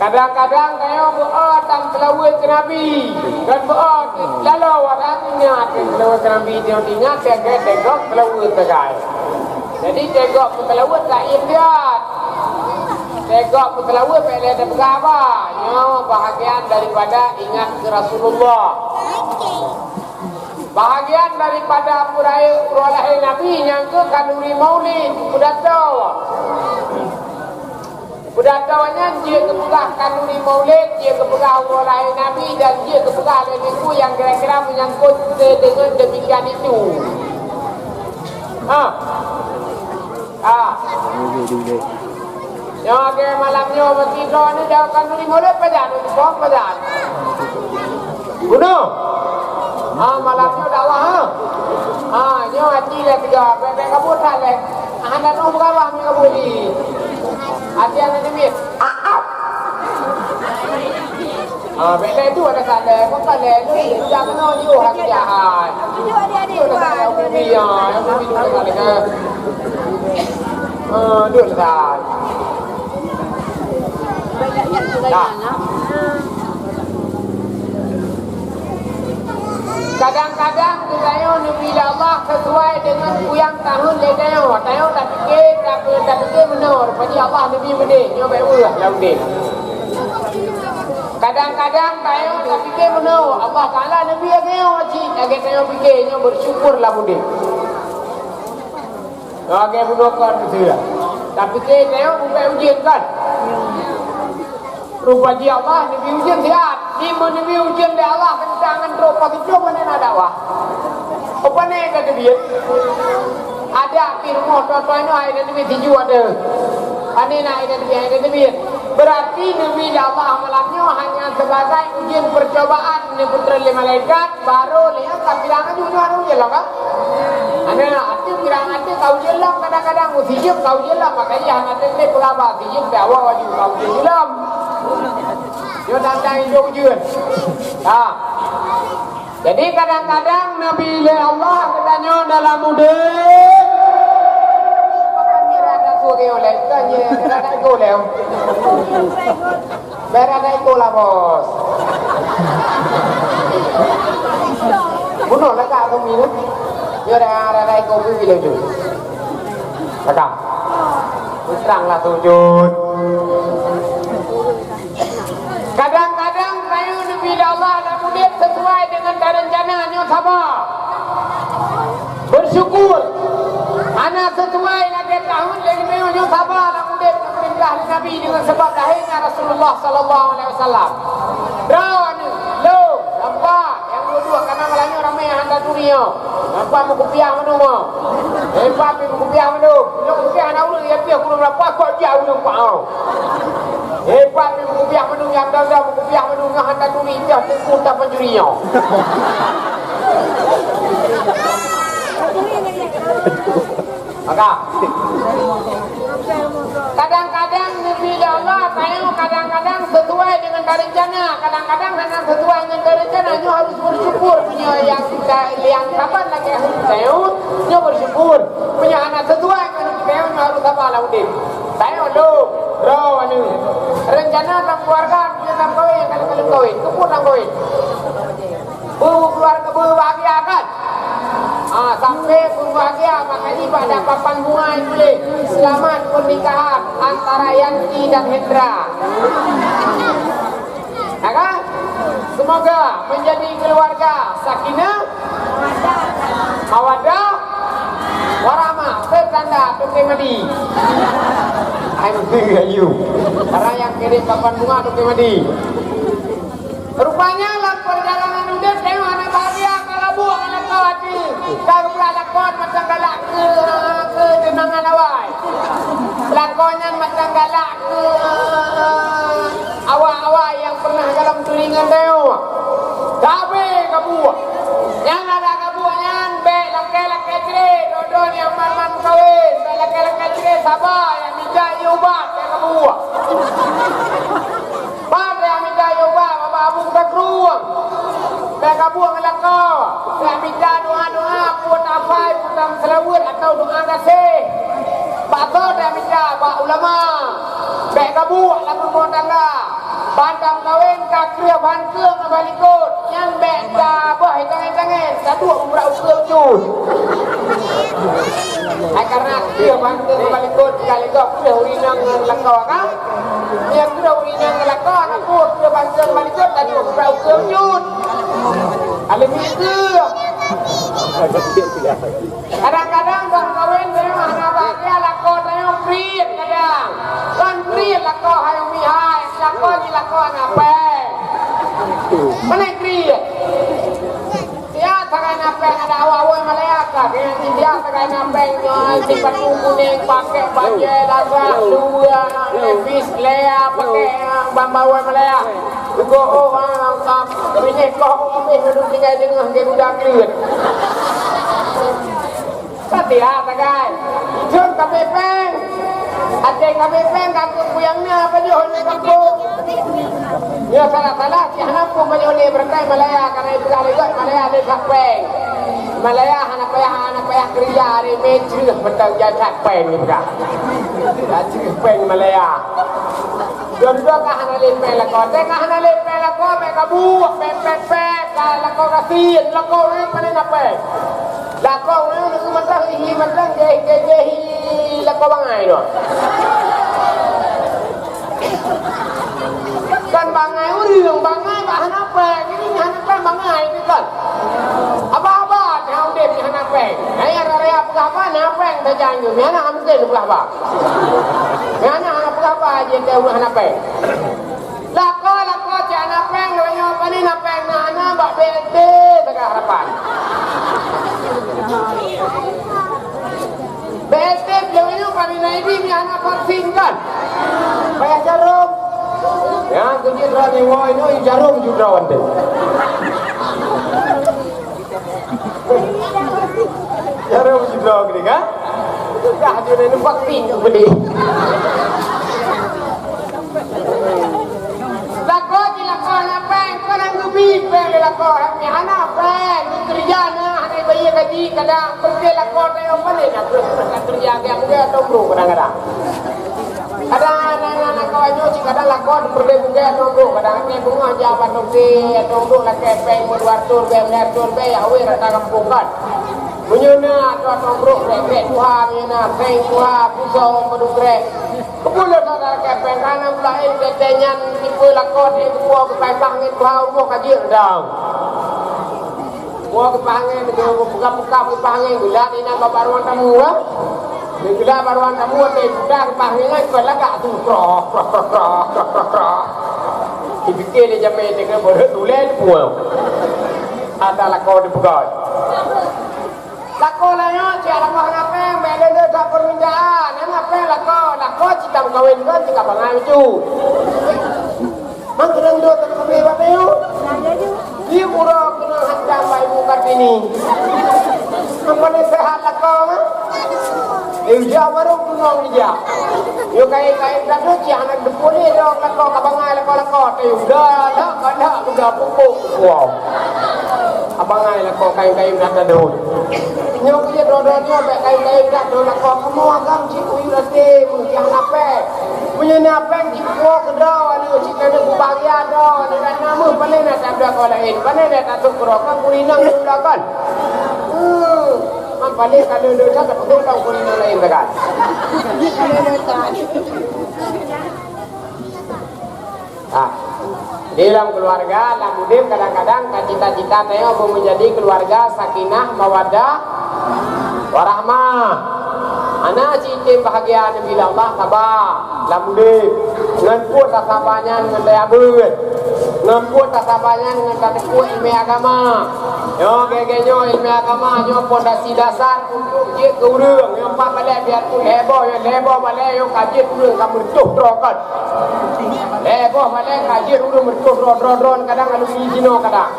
Kadang-kadang saya berdoa dan selawat ke Nabi dan berdoa lalu warnanya selawat ke Nabi dia ingat tegak selawat tegai. Jadi tegak selawat lain dia. Tegak selawat pada ada berapa? Yang bahagian daripada ingat ke Rasulullah. Bahagian daripada perayaan Nabi yang ke kanuri Maulid Budakawanya dia kepegah kanuni Maulid, dia kepegah perayaan Nabi dan dia kepegah lagu yang kira-kira menyangkut dengan demikian itu. Yang agak malamnya mesti kau ni dah kanuni Maulid pajan, kau pajan. Bunuh. Malamnya dah lah. Nyo hati dah tiga, bebek kamu tak leh. Anda tu berapa ni kamu ni? Hati anda ni mit. Bela itu ada kata, kau kata ni jangan nak you hati jahat. Itu ada kata yang bumi yang bumi tu kata leh. Dua lah. Kadang-kadang kita Nabi Allah sesuai dengan yang tahun ledeo. Tayo tak fikir benar. Pada Allah Nabi benda. Nyo baik ulah lah benda. Kadang-kadang tayo tak fikir benar. Allah Taala Nabi agak wajib. Agak tayo fikir nyo bersyukur lah benda. Agak bunuhkan betul. Tak fikir tayo bukan ujian kan. Rupa dia Allah Nabi ujian sihat. Ni Nabi ujian dia Allah kencangan terus positif mana nak dakwah. Apa ni kata dia? Ada firman contoh ini ayat Nabi tujuh ada. Ani nak ayat Nabi. Berarti Nabi Allah malamnya hanya sebagai ujian percobaan ni putra malaikat baru lihat bilangan juga ada ujian lah kan? Ana arti bilangan tu kau jelam kadang-kadang usijib kau jelam makanya hanya tu pelaba usijib dakwah wajib kau jelam. Dia datang hidup ujian. Jadi kadang-kadang Nabi Allah katanya dalam mudik. Kapan dia ada suara oleh tanya ada ikut leh. Berada ikut lah bos. Bunuh lah kak kami ni. Dia ada ikut pergi lagi. Kakak. Teranglah sujud. Kadang-kadang saya Nabi Allah dan murid sesuai dengan rencananya sabar. Bersyukur. Anak sesuai lagi tahun lagi memangnya sabar dan murid perintah Nabi dengan sebab lahirnya Rasulullah sallallahu alaihi wasallam. Rawan lo nampak yang dua karena malangnya ramai yang hendak dunia. Nampak mukupiah menunggu. Nampak mukupiah menunggu. Lo mukupiah nak ulang dia piah kurang berapa kau jauh nampak kau. Hebat ni mukupiah menunggu yang dah mukupiah menunggu yang hendak dunia dia tengku tak pencurinya. Maka kadang-kadang Nabi Allah tahu kadang-kadang sesuai dengan rencana, kadang-kadang hanya sesuai dengan rencana. Nyo harus bersyukur punya yang kapan lagi harus tahu. Nyo bersyukur punya anak sesuai dengan tahu nyo harus apa lah udin. Tahu lo, anu rencana dalam keluarga punya dalam kawin kalau kawin, kepun dalam kawin. Keluarga berbahagia kan? Sampai berbahagia makanya pada papan bunga boleh selamat pernikahan antara Yanti dan Hendra. Kan? Semoga menjadi keluarga sakinah, mawaddah, warahmah, bertanda Tukai Madi. I'm you. Karena yang kirim papan bunga Tukai Madi. Rupanya dalam perjalanan udah tengok anak bahagia kalau buang anak khawatir. Kalau pelakon macam galak ke denangan awal. Pelakonnya macam galak ke awal-awal yang pernah dalam turingan tengok. Tapi kabuah. Yang ada kabuahnya bek laki-laki cerai. Dodon yang man-man kawin. Bek laki-laki cerai sabar yang bijak ubah ke kabuah. Pada yang bijak ubah Bapak Abu Bakruang. Mereka buang melakau. Mereka minta doa-doa pun afai, pun selawat atau doa kasih. Pak Tor dia minta, Pak Ulama. Mereka buang lagu rumah tangga. Bandang kawin kakria bantung balikut yang beda bah tangan-tangan satu umrah ukur jun. Karena kakria bantung balikut kali kau kakria urinang lakau kan? Yang kakria urinang lakau aku kakria bantung balikut tadi umrah ukur jun. Alim itu. Kadang-kadang bang kawin dari mana bahagia lakau tayong kriit kadang. Kan kriit lakau hayong mihai. Lakon di lakon apa? Mana kriat? Dia tagay napeng ada awal Malaya kaya dia tagay napeng sifat kuning pakai baju laga dua levis lea pakai bambawan Malaya. Go orang kami kau kami hidup tinggal dengan geruda kriat. Setia tagay. Jom kami peng. Ada kami peng kampung puyangnya apa johon kampung. Ya salah-salah si anak pun boleh berkai Malaya karena itu kali got Malaya ada peng. Malaya anak payah kerja hari mencuri betul jadi peng juga. Jadi peng Malaya. Dua-dua kahana lepeng lakon, kahana lepeng lakon mereka buat pepek lakon kasin lakon ni mana napeng. Lakon ni mentang jehi lakon bangai no. Kan bangai urang bangai bahan apa? Ini hanapeng bangai ni kan. Apa-apa tahu dia ni hanapeng. Ayah raya apa hanapeng tajang ni. Mana hamzin apa? Mana apa aja tahu hanapeng. Lako si hanapeng raya apa ni hanapeng nana bak bete tegak harapan. Bete belum kami naik ni anak vaksin kan. Bayar jarum. Ya, kunci rani woi no jarum juga wante. Jarum juga gini kan? Dah dia ni vaksin beli. Lako apa? Kau nak ngubi peng lako ni anak peng kerja na hari bayi gaji kadang pergi lako tayo balik nak kerja yang dia tunggu kadang-kadang. Ada anak-anak kawannya si kadang lakon pergi bunga tunggu kadang ni bunga jabat tunggu laki peng luar tur be awe rata kampung kan. Menyena atau tunggu rek Tuhan menyena peng Tuhan pusau pedukre. Kemudian saudara kepeng kanan lain ketenyan tipe lakon itu buah kepang itu buah kaji rendang. Buah kepangin itu buka-buka kepangin gula ni nak baruan tamu ah. Gula baruan tamu tu sudah kepangin itu lagak tu krok. Dipikir dia jamai dengan boleh tulen buah. Ada lakon dibuka. Lakon lainnya siapa nak peng bela tak permintaan. Nak peng lakon cita kawin kan cita bangai itu. Mang kena dua tak kawin apa tu? Dia murah kena hantar bayi muka ini. Apa ni sehat lakon? Dia baru kunong dia. Yo kai dah tu si anak depoli dong lakon kabangai lakon. Dah kada sudah pupuk. Wow. Abangai lakon kai dah ada. Nyok dia dodonnya baik kai dah do lakon kamu agam cik uyu rate yang nape. Punya nape cik ko kedau anu cik kena bahagia do dan nama paling nak ada kau lain. Paling nak tak kerokan kulinang dulakan. Paling kalau dia tak perlu tahu kulinang lain kan. Di dalam keluarga, dalam hidup kadang-kadang cita-cita saya mau menjadi keluarga sakinah, mawaddah, warahmah. Anak cita bahagia bila Allah sabar, dalam hidup. Ngan tak sabarnya dengan daya beut. Ngan tak sabarnya dengan tak kuat ilmu agama. Yo gegenyo ilmu agama yo pondasi dasar untuk je ke urang. Yang pak balik biar pun heboh balik yo kaji urang kamu tuh trokan. Heboh balik kaji urang bertuh ron kadang alumni sino kadang.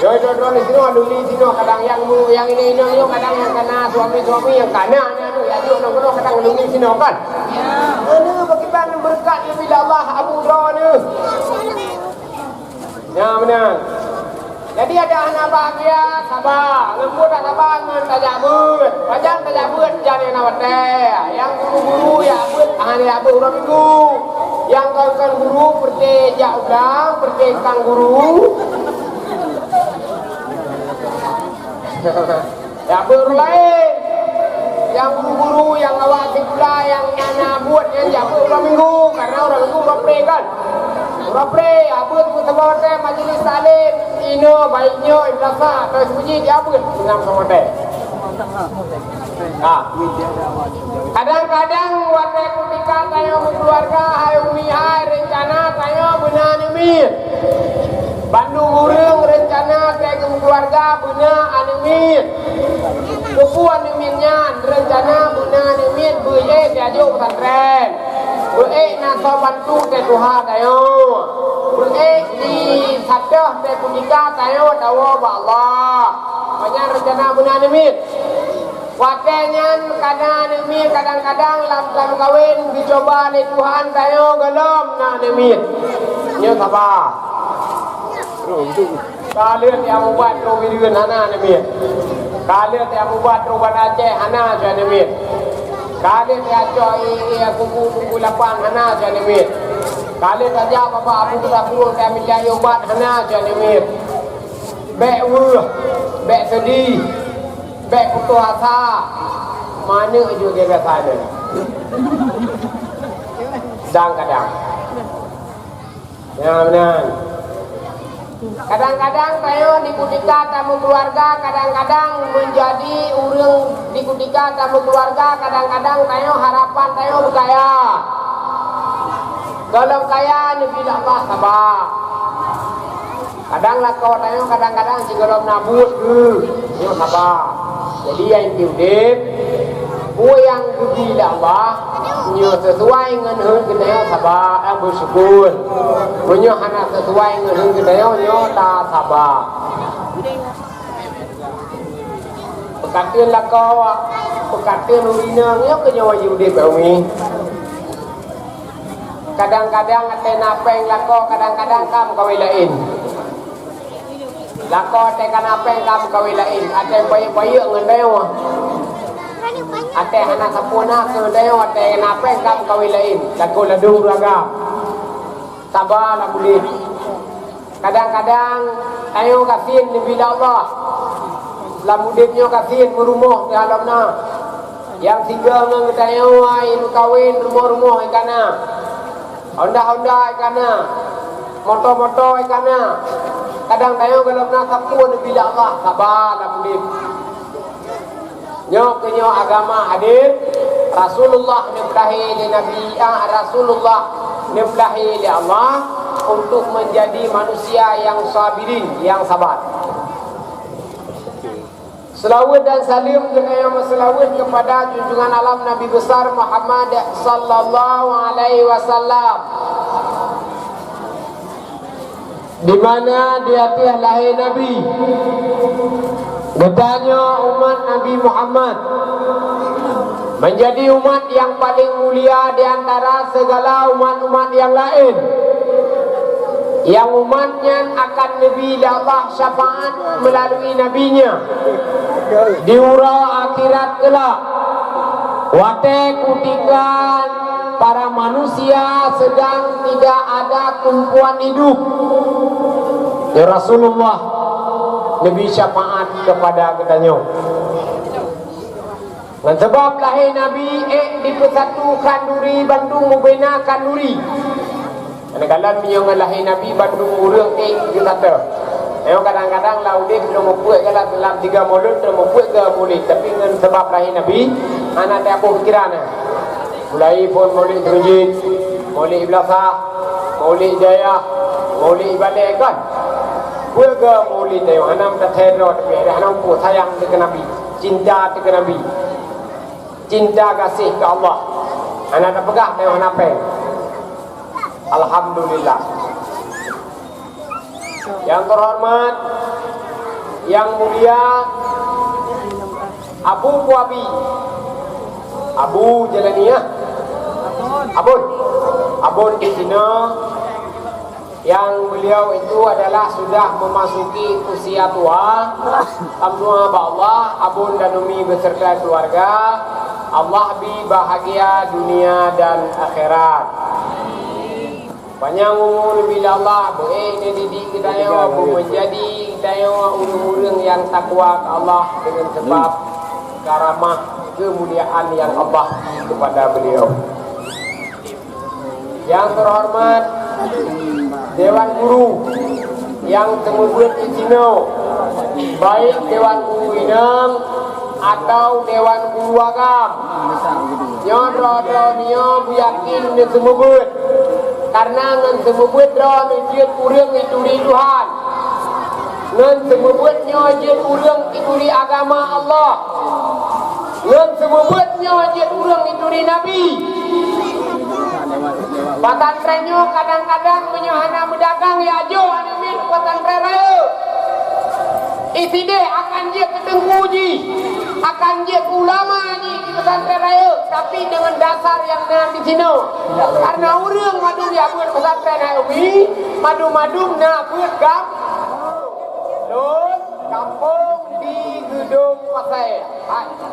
Yo ron sino alumni sino kadang yang ini yo kadang yang kena suami yang kana anu ya yo nong kadang alumni sino kan. Anu bagaimana berkat bila Allah Abu Ron. Ya benar. Jadi ada anak bahagia, sabar. Lembut tak sabar, tajak beut. Pajang tajak beut, jadi nak wadah. Yang guru-guru ya beut, hanya beut orang minggu. Yang kawan-kawan guru pergi jauh pula berkekang guru. Ya berlain. Yang guru-guru yang awasi pula yang mana buat yang jaga orang minggu karena orang minggu berpray kan. Berpray abut sebab teh majlis salim ino baiknya iblasa terus puji dia abut dengan sama teh. Kadang-kadang waktu ketika tayo keluarga hayu mihai rencana tayo benar nimit. Bandung urang rencana tayo keluarga benar animit. Buku animitnya rencana benar animit buye diajuk pesantren. Buye naso bantu te Tuhan tayo. Buye di sadah te punika tayo dawa ba Allah. Banyak rencana benar animit. Wakenya kadang-kadang dalam kawin dicoba oleh Tuhan tayo gelom nak nemit. Nyo sabar. Kalian yang membuat rovidian hana nemit. Kalian yang membuat roban Aceh hana jua nemit. Kalian yang coy kuku lapan hana jua nemit. Kalian saja bapa abu kita pun kami cari obat hana jua nemit. Bek wur, bek sedih. Baik putus asa mana juga biasa ada. Kadang-kadang ya benar. Kadang-kadang tayo di kutika tamu keluarga, kadang-kadang menjadi urang di kutika tamu keluarga, kadang-kadang tayo harapan tayo berkaya. Kalau kaya lebih dapat sabar. Kadang lakau tayo kadang-kadang jika nabut nyo sabar. Jadi yang diudip yang gembira Allah nyo sesuai dengan kedayo sabar bersyukur. Nyo hana sesuai dengan kedayo nyo tak sabar. Pekatin lakau pekatin urina nyo kenyo diudip umi. Kadang-kadang ate napeng lakau kadang-kadang kam kawilain. Lakau ate kanapeng kam kawilain. Ate bayi-bayi ngendayo. Ate hana sapuna ngendayo ate kanapeng kam kawilain. Lakau ladung raga. Sabar lah boleh. Kadang-kadang ayo kasihin di bila Allah. Lamudipnya kasihin merumuh di alamna. Yang tiga ngendayo ayo kawin rumah-rumah ikana. Honda-honda ikana. Moto-moto ikana. Kadang tayo kalau nak sapun bila Allah sabarlah boleh. Nyo kenyo agama hadir Rasulullah niblahi li Nabi Rasulullah niblahi li Allah untuk menjadi manusia yang sabirin, yang sabar. Selawat dan salim dengan selawat kepada junjungan alam Nabi besar Muhammad sallallahu alaihi wasallam. Di mana dia tiada lahir Nabi. Katanya umat Nabi Muhammad menjadi umat yang paling mulia di antara segala umat-umat yang lain. Yang umatnya akan Nabi Allah syafaat melalui nabinya di ura akhirat kelak. Wate kutikan para manusia sedang tidak ada kumpulan hidup. Ya Rasulullah Nabi syafaat kepada katanya. Dan sebab lahir Nabi dipersatukan duri Bandung Mubena Kanduri. Kadang-kadang punya lahir Nabi Bandung urang kita. Kadang-kadang laudik belum membuat kalau dalam 3 mulut belum membuat ke mulut. Tapi dengan sebab lahir Nabi anak tak apa fikiran. Mulai pun maulid masjid, maulid Iblasa, maulid Jaya, maulid Ibadah kan. Buat ke maulid tayo anam tak teror tapi anam pun sayang dengan Nabi, cinta dengan Nabi. Cinta kasih ke Allah. Anak tak pegah tayo anapeng. Alhamdulillah. Yang terhormat, yang mulia Abu Kuabi, Abu Jalaniyah, Abun di sini, yang beliau itu adalah sudah memasuki usia tua. Alhamdulillah Allah, Abun dan Umi beserta keluarga, Allah bi bahagia dunia dan akhirat. Banyak umur bila Allah ini didik kita menjadi kita orang-orang yang takwa ke Allah dengan sebab karamah kemuliaan yang Allah kepada beliau. Yang terhormat Dewan Guru yang temubuat di sini, baik Dewan Guru Inang atau Dewan Guru Agam, yang roh-rohnya yakin di temubuat, karena ngan temubuat roh menjadi kurang itu di Tuhan, ngan temubuatnya jadi kurang itu di agama Allah, ngan temubuatnya jadi kurang itu di Nabi. Pesantrennya kadang-kadang menyahana berdagang ya jo anamin pesantren raya. Isi deh akan dia ketemu ji, akan dia ulama ji di pesantren raya, tapi dengan dasar yang di sini. Karena orang madu dia buat pesantren raya ini, madu-madu nak buat kampung di gedung pasai.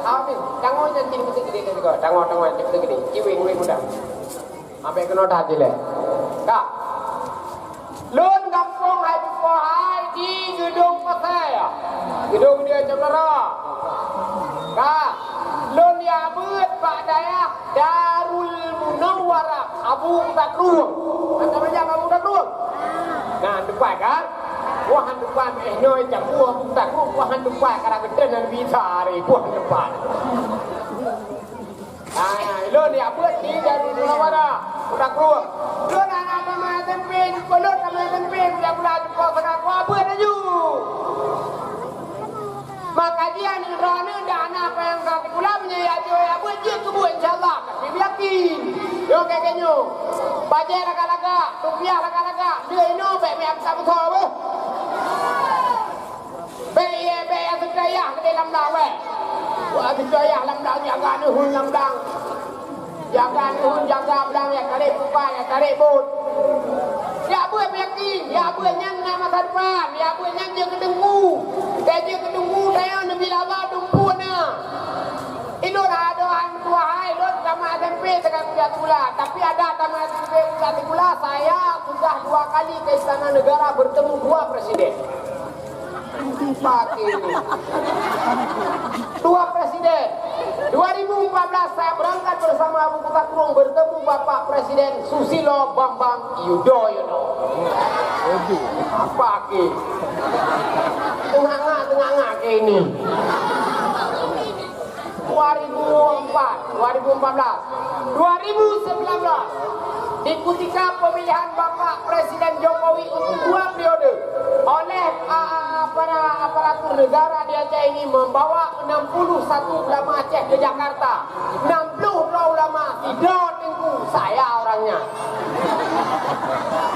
Amin. Tanggung jangan mesti gede juga. Tanggung mesti gede. Ciwing muda. Apa yang kena dah jile? Kak, lun kampung hai di gedung pasai, gedung dia cemara. Kak, lun ya buat Pak Dayak Darul Munawwarah Abu Takrur. Macam mana Abu Takrur? Nah, depan kan? Wahan depan nyoi jam Abu Takrur, wahan depan kadang gede dan bisa hari wahan depan. Lun ya buat di Darul Munawwarah. Udah keluar. Lu nak sama tempe, kalau sama tempe dia pula kau tengah kau apa aja. Maka dia ni rana dah apa yang kau pula menyayat dia buat dia kebuat insyaallah. Tapi yakin. Yo kayaknya. Bajet laga-laga, rupiah laga-laga. Dia ini baik baik tak betul apa. Baik yang sedaya ke dalam lawan. Wah sedaya dalam lawan jaga ni hun lamdang. Jaga belang ya tarik pupai ya tarik bot. Ya buat yakin, ya buat yang nama depan, ya buat yang dia kedengku. Dia kedengku saya nabi lama dumpuna. Itu ada tua hai lot sama tempe dengan dia gula. Tapi ada sama tempe gula saya sudah 2 kali ke istana negara bertemu 2 presiden. Pakai ini 2 presiden 2014 saya berangkat bersama Abu Takrung bertemu Bapak Presiden Susilo Bambang Yudhoyono. Apa ke tengah-tengah ke ini 2019 di ketika pemilihan Bapak Presiden Jokowi untuk 2 periode oleh aparatur negara di Aceh ini membawa 61 ulama Aceh ke Jakarta, 60 ulama tidak tengku saya orangnya.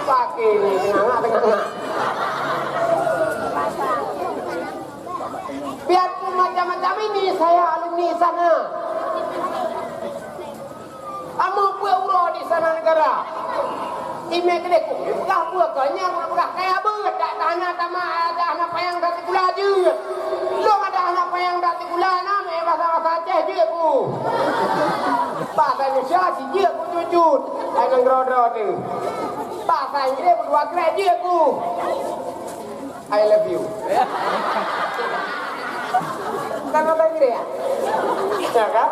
Pakai ini tengah-tengah. Biarpun macam-macam ini saya alumni sana. Kamu pura di sana negara. Ime kedek bukan buat kanya bukan kayak ber tak tanah tama ada anak payang dari gula je. Lo ada anak payang dari gula nama bahasa Aceh je ku. Bahasa Indonesia si je ku jujur. Ai nang ro-ro tu. Bahasa Inggris berdua grade je ku. I love you. Kan bahasa Inggris ya? Ya kan?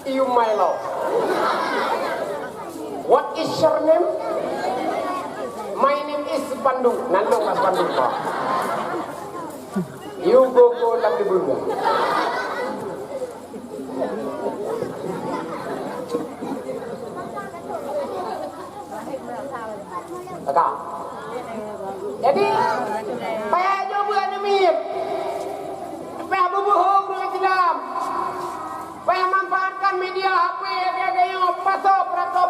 You my love. What is your name? My name is Pandu. Nandung Mas Pandu. You go lam di bunga. Kakak. Jadi, payah coba nemir. Payah berbohong dengan Islam. Payah manfaatkan media HP gaya pasal prato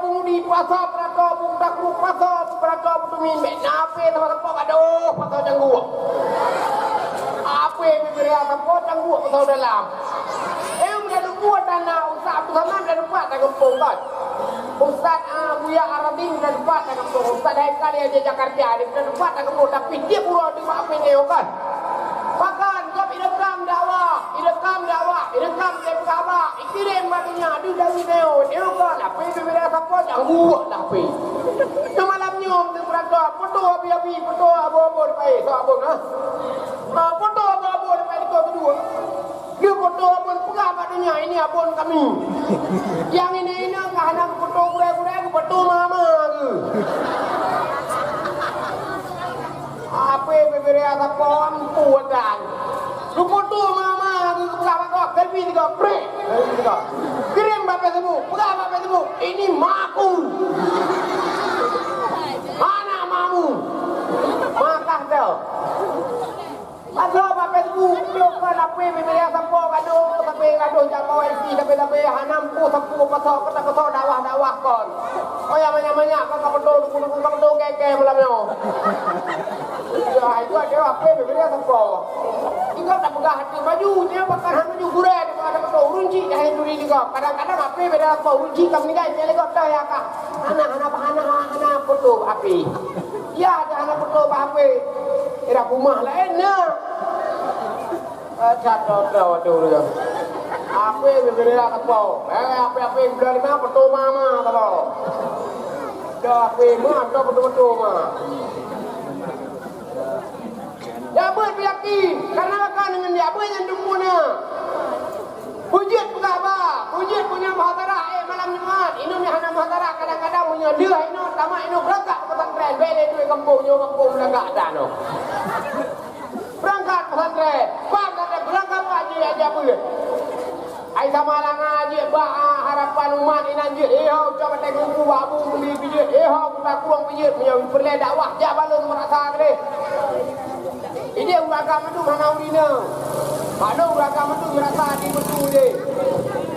budi pasal prato bunda kru pasal prato butumin mek nape tempat aduh pasal janggu apa bibir tempat janggu pasal dalam menjadi kuat tanah Ustaz Abdul Salam dan Pak tak gempung kan Ustaz Buya Arabin dan Pak tak gempung Ustaz Haikal aja Jakarta dan Pak tak gempung tapi dia pura di maafin dia kan bahkan job idekam dakwah idekam DPKB ikirim batunya di dari neo dia kan apa itu bila apa jangan buat dah pi. Yang malam nyom tu berada foto abi-abi foto abo-abo depan so abon ha. Foto abo-abo depan itu kedua. Dia foto abon pegang katanya ini abon kami. Yang ini kahana foto gure-gure foto mama ke. Apa bebere apa ampu dan. Lu foto mama ke pegang kau selfie tiga break. Kirim bapak semua, pegang bapak semua. Ini maku. Mana mamu? Makah dah. Pasal bapak semua, bukan apa bebere sampo kado jago LP tapi hanam pu sampo pasal kata dakwah kon. Oh yang banyak kau betul keke malamnya. Ya itu ada apa bebere sampo. Tinggal tak pegang hati baju dia pakai baju gureh ada betul runci dah duri juga. Kadang-kadang apa beda apa runci kami guys dia lekot dah ya kak. Anak foto api. Ya ada anak foto apa? Era rumah lain nah. Jatuh dia. Apa bebera apa? Apa bulan 5 foto mama apa? Dah apa mah dah foto mah. Ya buat yakin karena akan dengan dia apa yang dumuna. Hujud bukan apa? Hujud punya muhadharah malam Jumat. Ini hana muhadharah kadang-kadang punya dia ini sama ini berangkat ke pesantren bele duit kampung berangkat dah no. Berangkat pesantren. Bang kata berangkat haji aja boleh. Ai sama lah ngaji harapan umat ini anjir. Coba tengok buku abu beli pijit. Kita kurang pijit punya perle dakwah dia balon merasa gede. Ini uragam itu mana urina? Mana uragam itu merasa di betul dia.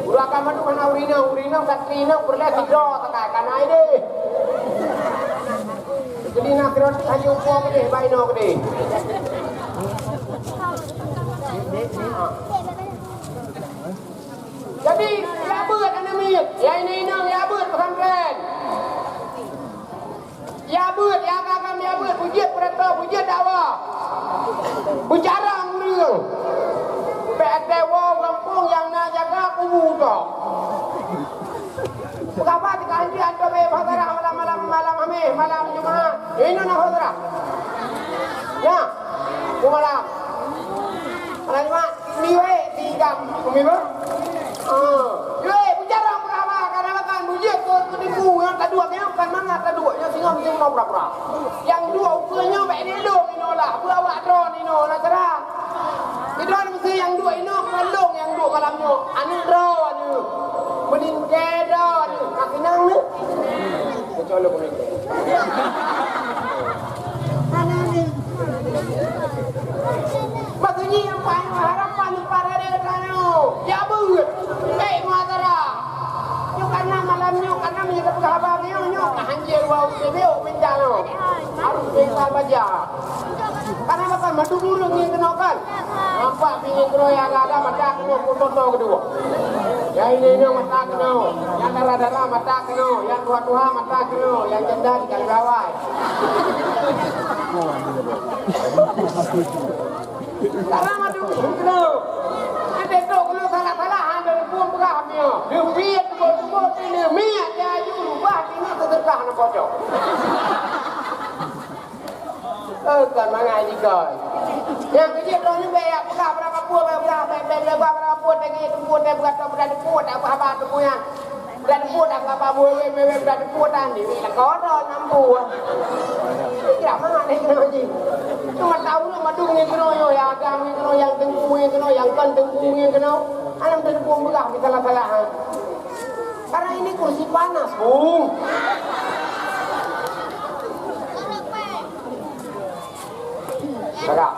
Uragam itu mana urina katrina perle tiga tak kana ini. Jadi nak kira haji upo gede, baino gede. Jadi ya buat anemik, ya ini ya buat pesantren. Ya buat ya kagam ya buat pujiat perata pujiat dakwah. Bicara nguril. PT wong kampung yang nak jaga kubu tu. Kenapa dikaji ada muhadharah malam Jumaat. Ini nak muhadharah. Ya. Malam. Malam Jumaat ni tiga kumima. Bicara berapa kadang-kadang bujiat tu tipu yang kedua ni bukan mana kedua yang singa mesti mau berapa. Yang dua ukurnya baik ni long inolah. Bawa drone ino nak cerah. Drone mesti yang dua ino kalong yang dua malamnya. Ani drone ni. Benin kedon nak pinang ni. Kecuali benin. Maksudnya yang paling harapan para dia kan ya buat muhadharah yo karena malamnya karena menjadi penghabarnya yo hanjir wau tebeo menjalo harus bisa baca karena apa madu dulu ni kenokan nampak pingin kero yang ada mata keno foto kedua ya ini mata keno yang darah mata keno yang tua mata keno yang janda di kalawai karena madu keno ada tu kalau salah-salahan dari pun berhamnya dia biar tu dia miat dia aju rubah ini sedekah nak pojok kan mangai ni kan yang kecil tu ni baik berapa puan berapa puan dengan itu puan dia berada puan apa tu punya berada puan apa buat berada puan ni lah kodoh nampu kira mana ni kena ji cuma tahu lah madu ni kena yo ya agam ni kena yang tengku ni kena yang kan tengku ni kena alam tu puan berah kita salah karena ini kursi panas bung. Kakak.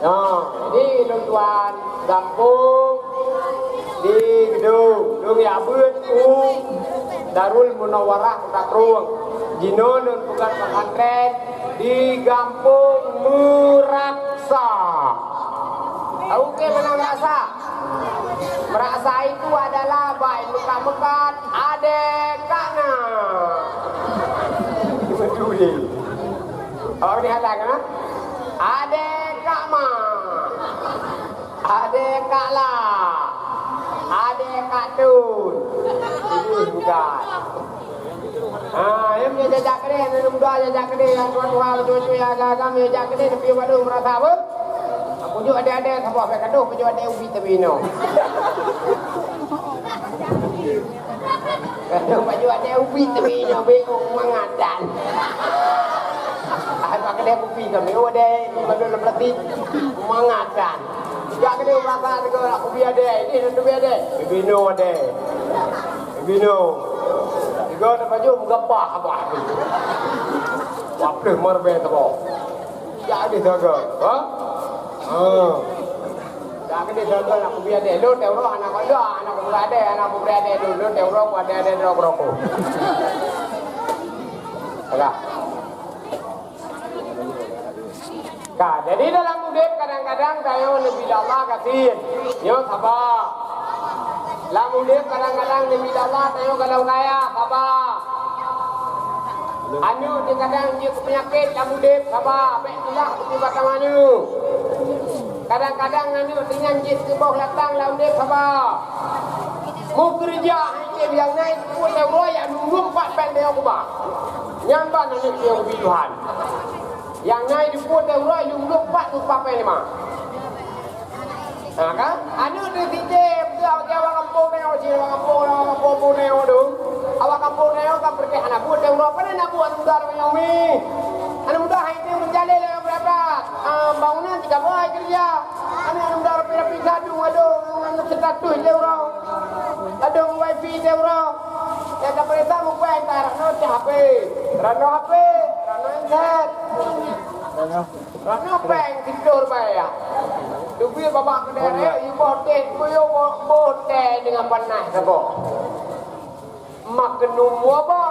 Ini tuan kampung di gedung Yabut Darul Munawwarah Kota Truong. Jinon dan bukan pesantren di Kampung Meraksa. Tahu ke mana Meraksa? Meraksa itu adalah baik Mekah adek kakna. Peduli. Oh ni ada kan? Adek Kak Ma. Adek Kak La. Ada kartun. Ini bukan. Ini punya jajak kedai, ini muda jajak kedai yang tuan-tuan cucu yang agak-agak punya jajak kedai tapi baru merasa apa? Aku juga ada siapa pakai kaduh, aku juga ada ubi tebino. Kaduh baju ada ubi tebino bingung mengadan. Apa kedai ubi kami ada baru lebih mengadan. Jak kedai merasa juga aku biar ada, ini tentu biar ada. Tebino ada. Tebino. Tiga ada baju menggapah apa? Wapih merbe tu kau. Jadi saja, ha? Jadi saja aku biar ada. Lu teu anak kau dah, anak kau berada dulu teu aku ada rokok. Enggak. Nah, jadi dalam hidup kadang-kadang saya lebih Allah kasih, yo sabar. Lamu dia kadang-kadang demi Allah tayo kalau kaya sabar. Anu dia kadang dia penyakit lamu dia sabar. Baik tidak seperti batangannya. Kadang-kadang anu dengan jit ke bawah latang lamu dia sabar. Mau kerja hanya yang naik pun euro yang nunggu 4 pen dia aku bah. Nyamban anu dia kebiluhan. Yang naik di pun euro yang nunggu 4 pen 5. Nah kan, anu tu sijep tu awak kampung neo sini, awak kampung neo tu, awak kampung neo kan pergi anak buat Eropa ni nak buat muda macam ni, anak muda itu menjalin dengan berapa, bangunan 3 buah kerja, anak muda rapi satu, anak sekat tu euro, ada wifi euro, yang tak perlu tahu apa yang tak rano HP, rano internet. Rano peng tidur bayar. Dubi babak kedai ibu teh kuyo bote dengan panas sebab. Makan apa?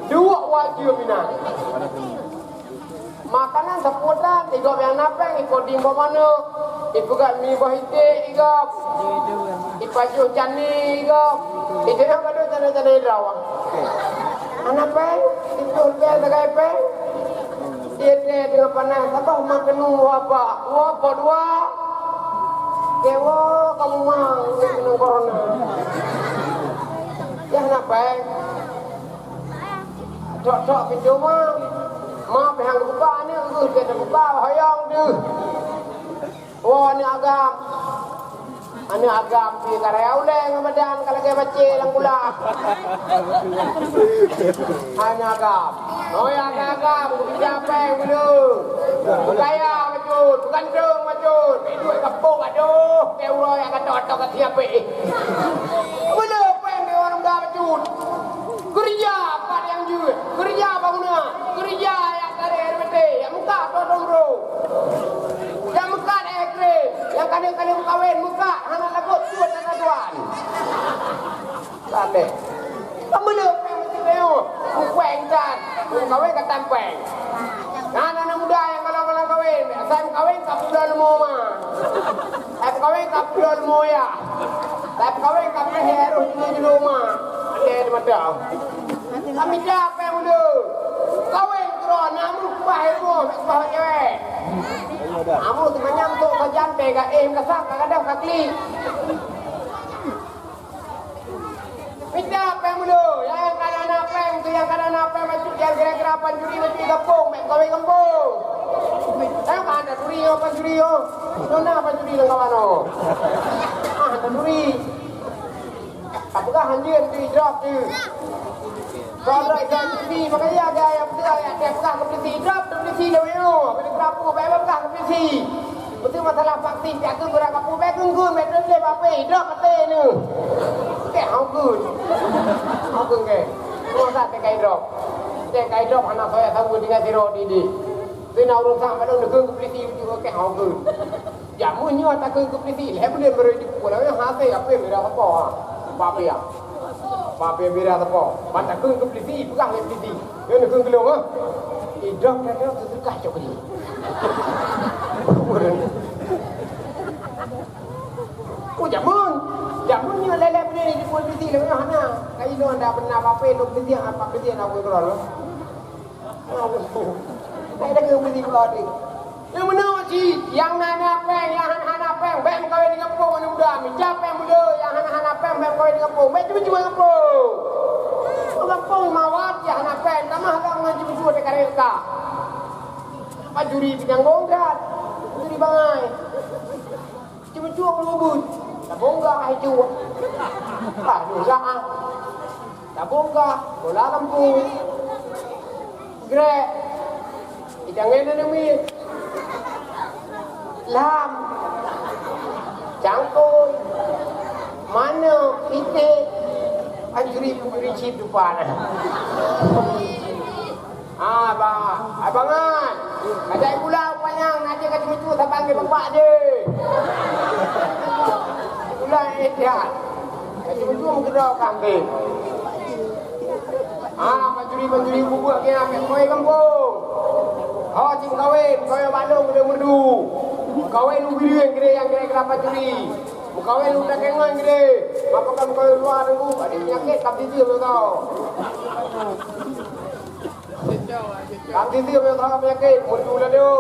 Dua wajib minat. Makanan seputar 3 yang napeng ikut di mana? Ibu kat mi bahite igap. Ipaju jani igap. Itu yang kado jana-jana rawang. Anak peng tidur be segai peng. Dia dengan panas apa makan apa? Apa dua? Dewa kamu mang minum corona. Ya kenapa? Cok pintu mah. Ma pehang buka ni dia buka hayang dia. Wah ni agam. Anu agam pi karya uleng badan kalau ke baca lang pula. Anu agam. Oh yang agam siapa dulu? Kaya majud, bukan dong majud. Duit kampung aduh, euro yang kata-kata kat siapa? Mana peng dia orang dah majud. Kerja apa yang jual? Kerja bangunan. Kerja yang kare RBT, yang muka todong bro. Yang muka ekre, yang kadang-kadang kawin muka anak lagut tuan dan tuan. Sate. Kamu lepeng itu, kueng dan kawin kata peng. Anak muda yang kalau kawin, saya kawin kapudal moma. Saya kawin kapudal moya. Saya kawin kapudal hero di rumah. Ada mata. Kami dah apa yang dulu? Kawin kron, namun bahaya bahaya. Kamu sebenarnya untuk kerjaan pega kesak kadang kakli. Minta apa yang dulu? Yang kadang apa yang tu yang kadang apa macam yang kira-kira panjuri macam kampung, kawin kampung. Saya kan ada panjuri yo. Nona panjuri dengan kawan no. Ada duri. Apakah hanjir di drop tu? Kalau ikan TV makanya ada yang betul ada pegang kompetisi drop kompetisi lewat pada berapa berapa pegang kompetisi betul masalah vaksin tak tu berapa pun betul betul le apa drop kata ni ke hanggun ke masa tekai drop anak saya tahu dengan zero di tu nak urusan pada nak kompetisi juga ke hanggun jamunya tak kompetisi le boleh beri di pula yang hasil apa merah apa apa ya Papi bira apa? Mata keng ke polisi, pegang ke polisi. Dia nak keng kelong ah. Idrak dia tersuka cok ni. Oh jamun ni lele benda di polisi le mana? Kai lo anda benar apa lo polisi apa polisi nak buat kalau. Kai dah ke polisi kau ni. Yang mana si yang nana peng, yang hana peng, baik kawin dengan pung mana muda, mijap peng muda, yang hana peng, baik kawin dengan pung, baik cuma ngapung. Ngapung mawat yang hana peng, tamah kang ngaji berdua dekat reka. Pak juri pinang bongkat, juri bangai. Cuma cuak lubut, tak bongkah hiju. Dosa ah. Tak bongkah, bola kampung. Grek. Jangan demi lam jangkoi mana kita anjuri cip depan abangan ada pulau panjang aja kat itu tak panggil bapak je pulau dia kat itu mengkedau kambing panjuri bubuh kena ambil koi kampung. Oh, cing kawin balong udah merdu. Kawin lu biru gede yang gede kelapa curi. Kawin lu tak kengon gede. Apa kan kawin luar lu ada penyakit tapi dia kau. Tapi dia kau penyakit merdu lah dia.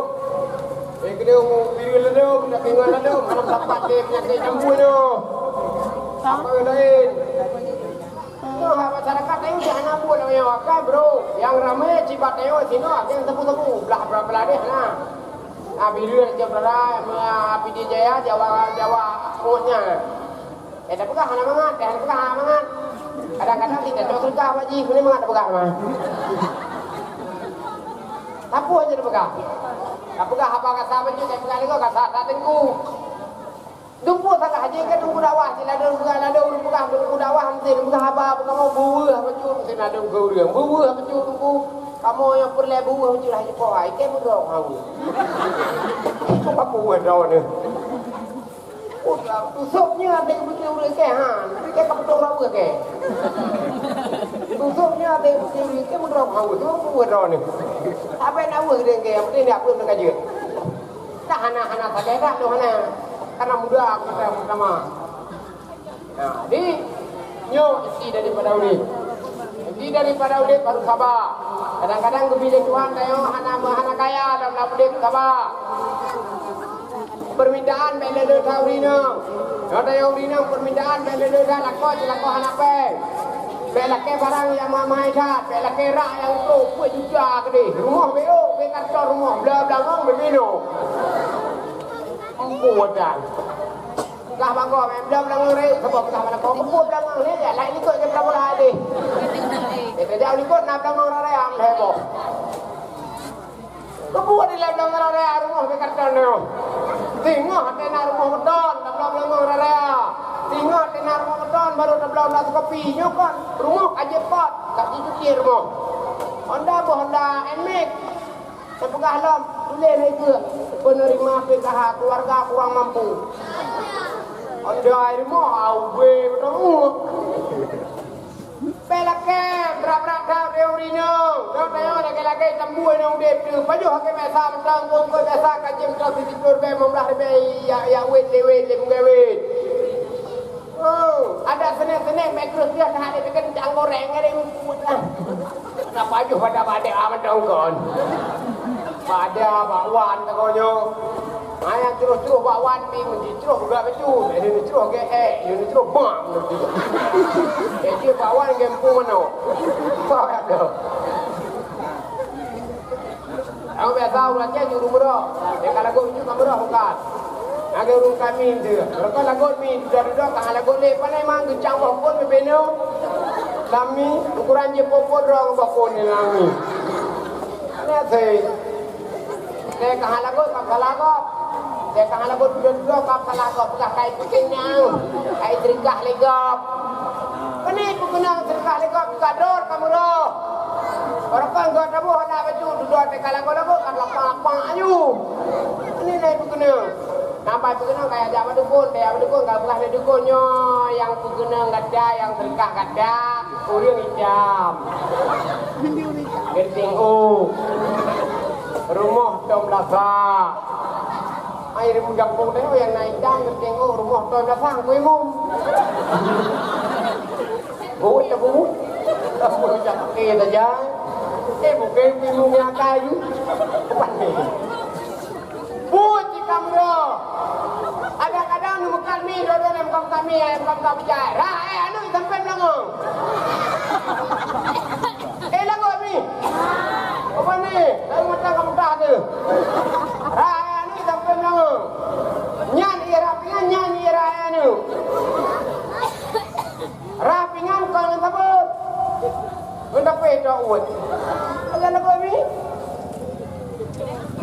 Gede biru lah dia, tak kengon lah dia. Malam dapat dia penyakit jambu dia. Apa yang lain? Masyarakat ini jangan buat namanya wakil bro. Yang ramai cibat teo sini, yang tepu-tepu belah deh nah. Biru aja belah, api di Jaya Jawa punya. Tapi kan hana mangat, mangat. Kadang-kadang tidak tahu kerja wajib, ini mangat pegang mah. Tapu aja pegang. Tapi kan apa kata baju, saya pegang itu kata tengku. Dumpu sangat haji kan dumpu dakwah sila ada dumpu dakwah mesti dumpu haba kamu buah baju mesti ada dumpu urang buah baju dumpu kamu yang perlu buah baju lah kau ai ke mudah kamu apa buah dah ni tusuknya ada betul urang ke han ke betul lah buah ke tusuknya ada betul urang ke mudah kamu tu buah dah ni apa nak buah dia ke mesti dia pun nak kerja tak hana saja dah tu hana karena muda kita pertama. Nah, di nyo isi daripada ulit. Isi daripada ulit baru sabar. Kadang-kadang kebilik Tuhan tayo hana kaya dalam ulit sabar. Permintaan belele taurina. Yo tayo urina permintaan belele dah lako hana pe. Belake barang yang mamai dah, belake rak yang tu buat juga gede. Rumah beo, be kantor rumah bla-bla bebino. Buat dah. Kah bangko memang belakang rei sebab kah mana kau buat belakang ni ya lain ikut ke belakang lagi. Kita jauh ikut nak belakang rei am hebo. Kau buat di belakang rei rumah bekat ni. Tengok tena rumah beton belakang rei. Tengok tena rumah beton baru belakang kopi nyokon rumah aja pot kat cuci rumah. Honda Nmax. Sepegah lom boleh lagi penerima PKH keluarga kurang mampu. Honda rumah awe betul. Pelake berapa teorinya. Kau tanya lagi tambu yang udah tu. Baju hakim biasa mentang kau biasa kajem kau tidur be membelah be ya wet mengawet. Oh, ada senek mikro dia dah ada kan jang goreng ada imput lah. Kenapa baju pada amat dong kon. Pada bakwan takonyo. Ayah terus bakwan ni mesti terus juga baju. Ini terus ke ini terus bang. Jadi bakwan gempu mana? Kau ada. Aku biasa ulatnya juru murah. Kalau lagu itu kamera bukan. Ada urung kami tu. Kalau lagu ni dua-dua kalau lagu ni pandai mang gencang bakun bebeno. Kami ukuran je popor dong bakun ni lami. Ni saya. Saya kahal lagu, kahal lagu. Saya kahal lagu dua-dua kahal lagu. Bukan kait pekenyang, kait terikah legap. Kini pekenang terikah legap kador kamu dah. Orang kan gak tahu ada baju dua tekal lagu kan lapang-lapang ayu. Ini naik pekenang. Nampak pekenang kayak jawa dukun, kalau belah ada dukunnya yang pekenang gada, yang terikah gada, urang hijam. Genting rumah Tom Lasa. Air menggabung tu yang naik dan tengok rumah Tom Lasa kuih mum. Buat tak buat? Tak boleh cakap saja. Bukan bingung yang kayu. Bukan ni. Buat kamro. Ada kadang nu makan mie, dua-dua nak makan mie, makan pijai. Anu sampai belangong. Lagu mie. Apa ni? Lagu macam kamu dah tu. Anu sampai belangong. Nyanyi rapingan, nyanyi anu. Rapingan kau nak apa? Untuk apa uat? Ada lagu mie.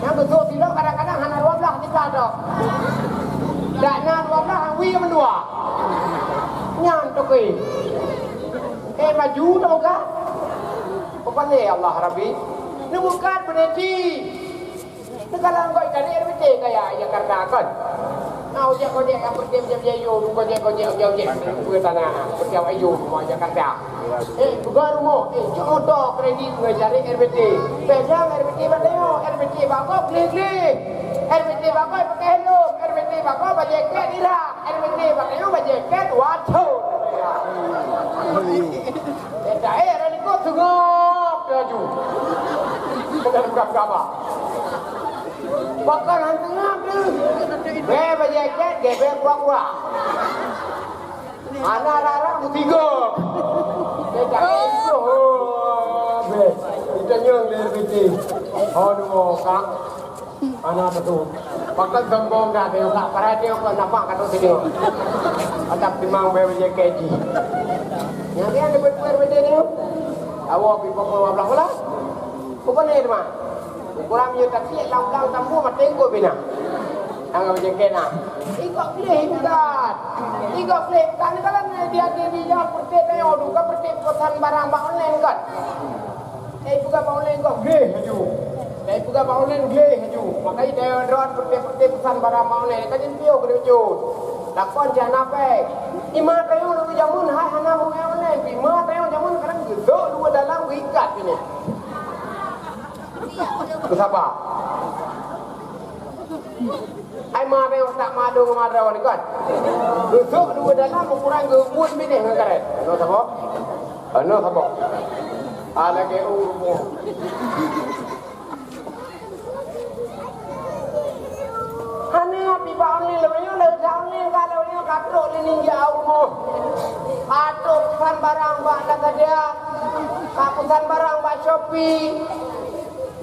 Yang betul tidak kadang-kadang hanya 12 kita ada. Tak nak 12 wi menua. Nyan tu ke. Maju tau ke? Apa ni Allah Rabbi? Ni bukan berhenti. Ni kalau engkau ikan RBT kayak Jakarta kan. Nah, kau dia yang berdiam yo, kau dia ke tanah. Berdiam ayo rumah Jakarta. Bukan rumah. Cuma motor kredit cari RBT. Pegang RBT bandeo, RBT bakal klik-klik. RBT bakal pakai helm, RBT bakal pakai jaket irak, RBT pakai jaket water. Daerah ni kau tengok laju. Bukan apa. Bakal tengah tu. Pakai jaket, gebe kuat-kuat. Anak rara tiga. Daerah itu. Kita nyeng dari RBT. Aduh, kak. Anak betul. Bakal sombong dah tengok tak parai tengok kau nampak kat sini. Atap timang BJKG. Yang dia ada BJKG ni. Awak pergi pokok 15 bola. Bukan ni mah. Kurang dia tak siap lang-lang tambu mati kau bina. Angkat BJKG nah. Ikut pilih hidup. Ikut pilih kan kalau dia pergi tengok duka pergi pesan barang online kan. Bukan online kau geh haju. Saya juga online geh haju. Makanya dia drone pergi pesan barang online. Kan dia kerjut. Lakon jangan apa. Ima tayo lu jamun hai hana mo online. Ima tayo jamun kadang gedok dua dalam ikat ini. Ku siapa? Ai ma tayo tak madu ngomadaw ni kan. Gedok dua dalam kurang gemut bini ngakaret. Ano sabo? Ano sabo? Ala ke urmo. Hanya pipa online lebih le online kalau ni katrok ni jauh mo. Atuk pesan barang bak kata dia. Pesan barang bak Shopee.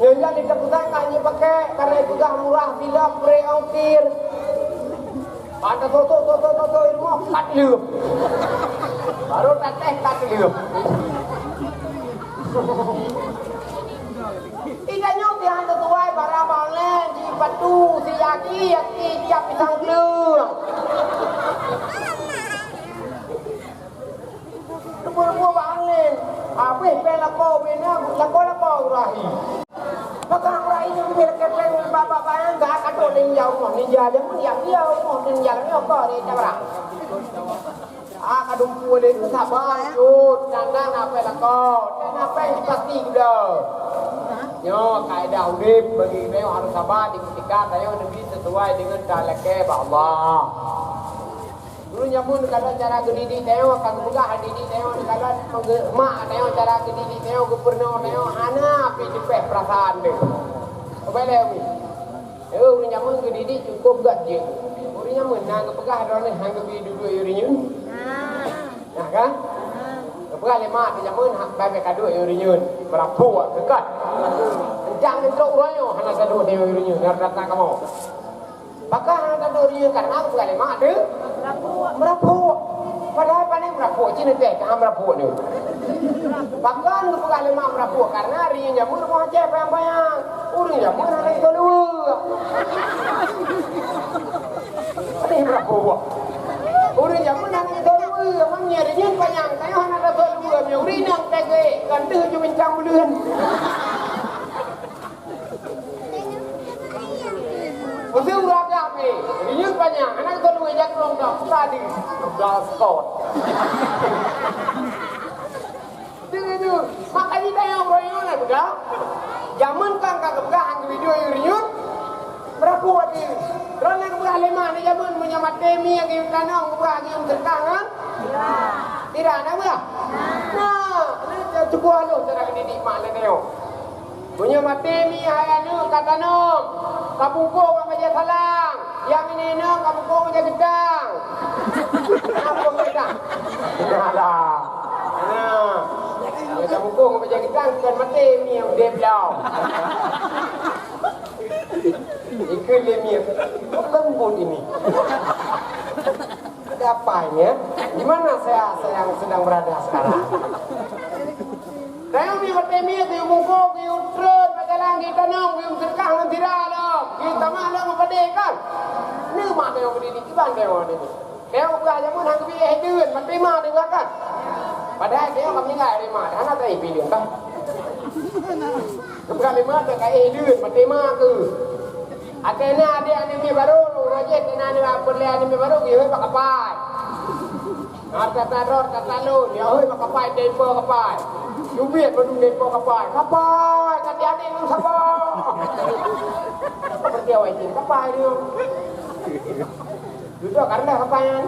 Nyonya di keputan kami pakai karena itu dah murah bila free ongkir. Ada toto ilmu tak liup. Baru tak liup. Ikan nyok dia hantar tuai barang online di batu si yaki cap pisang gelung. Buat online. Apa pelako bina lako rahi. Maka rahi ni bila kepeng bapak bayang dah kadok ninja je pun yang dia ninja ni apa ni cabra. Kadung puan itu sabar jut jangan apa lako. Dan apa yang pasti dah. Yo kaedah urip bagi kita harus sabar di ketika tayo nabi sesuai dengan dalake Allah. Dulu nyamun kalau cara gedidik tayo kang buka hadidik tayo kalau mak tayo cara gedidik tayo gubernur tayo ana api cepet perasaan deh. Boleh umi. Dulu nyamun gedidik cukup gak je. Dulu nyamun nang kepegah dorang hang gebi duduk yurinyun. Nah kan? Kepegah lemak nyamun hak bae kado yurinyun. Merapuak dekat. Jangan teruk royo hana kado yurinyun ngarata kamu. Maka hana kado yurinyun karena aku kali mak de merapuak. Padahal paling merapuak cina teh kan merapuak ni. Bahkan kepegah lemak merapuak karena hari nyamun mau aja bayang-bayang. Urang nyamun hana itu dua. Ini merapuak. Urang nyamun hana itu dua. Mamnya ringan bayang. Tayo hana itu dua. Urang nang tege gantu ju bincang bulan. Mesti urang apa? Ringan bayang. Anak itu dua jak long dah tadi. Dah skot. Itu makanya tayo royo na budak. Zaman kan kagak video ringan. Merapuak ni. Rana kebuah lemah ni zaman menyamat demi yang kita nak kebuah yang terkangan. Tidak ada mula. Nah, ini cukup lo cara didik mak le teo. Menyamat demi ayah ni kata no. Kapungko kan baca salang. yang ini kamu kau punya gedang. Apa gedang? Ada. Nah, ya kamu kau punya gedang kan mati ni yang dia belau. Ikut dia ni, lembut ini. Ada apanya? Di mana saya yang sedang berada sekarang? Saya ni bertemi di muka, di utron, berjalan di tanam, di sedekah dan tidak ada. Kita malah memperdekan. Ni mana yang berdiri di bang dia ni? Dia bukan aja pun hang biaya hidup, berterima di belakang. Padahal dia kami ngai di mana? Anak saya pilih kan? Bukan lima tu kaya hidup, berterima ke? Akhirnya ada anime baru, Rojet ini apa dia anime baru, dia pakai kapai. Kata lu, dia pakai kapai, depo kapai. Yubiat baru depo kapai, kapai, kata adik lu sabar. Seperti awak ini, kapai dia. Duduk karena kapaian.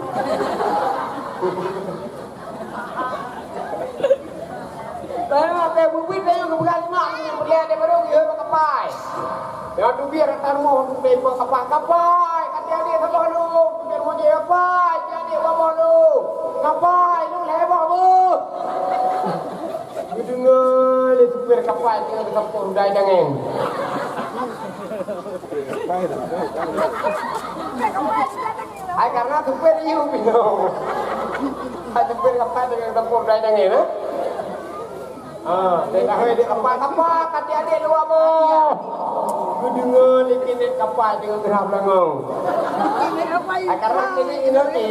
Saya bubit saya kebukan mak yang berlihat dia baru dia pakai kapai. Ya tu biar tak mau tu depo kapai, kata adik sabar lu, biar mau dia kapai, adik bawa lu. Kapai lu lebar bu. Dengar itu biar kapai tinggal kampung dai jangan. Ai karena tu biar you bino. Ai tu biar kapai tinggal kampung dai jangan. Dia dah dia kapai kata adik lu bu. Dengar likin kapai tinggal gerah belangau. Ai karena ini nanti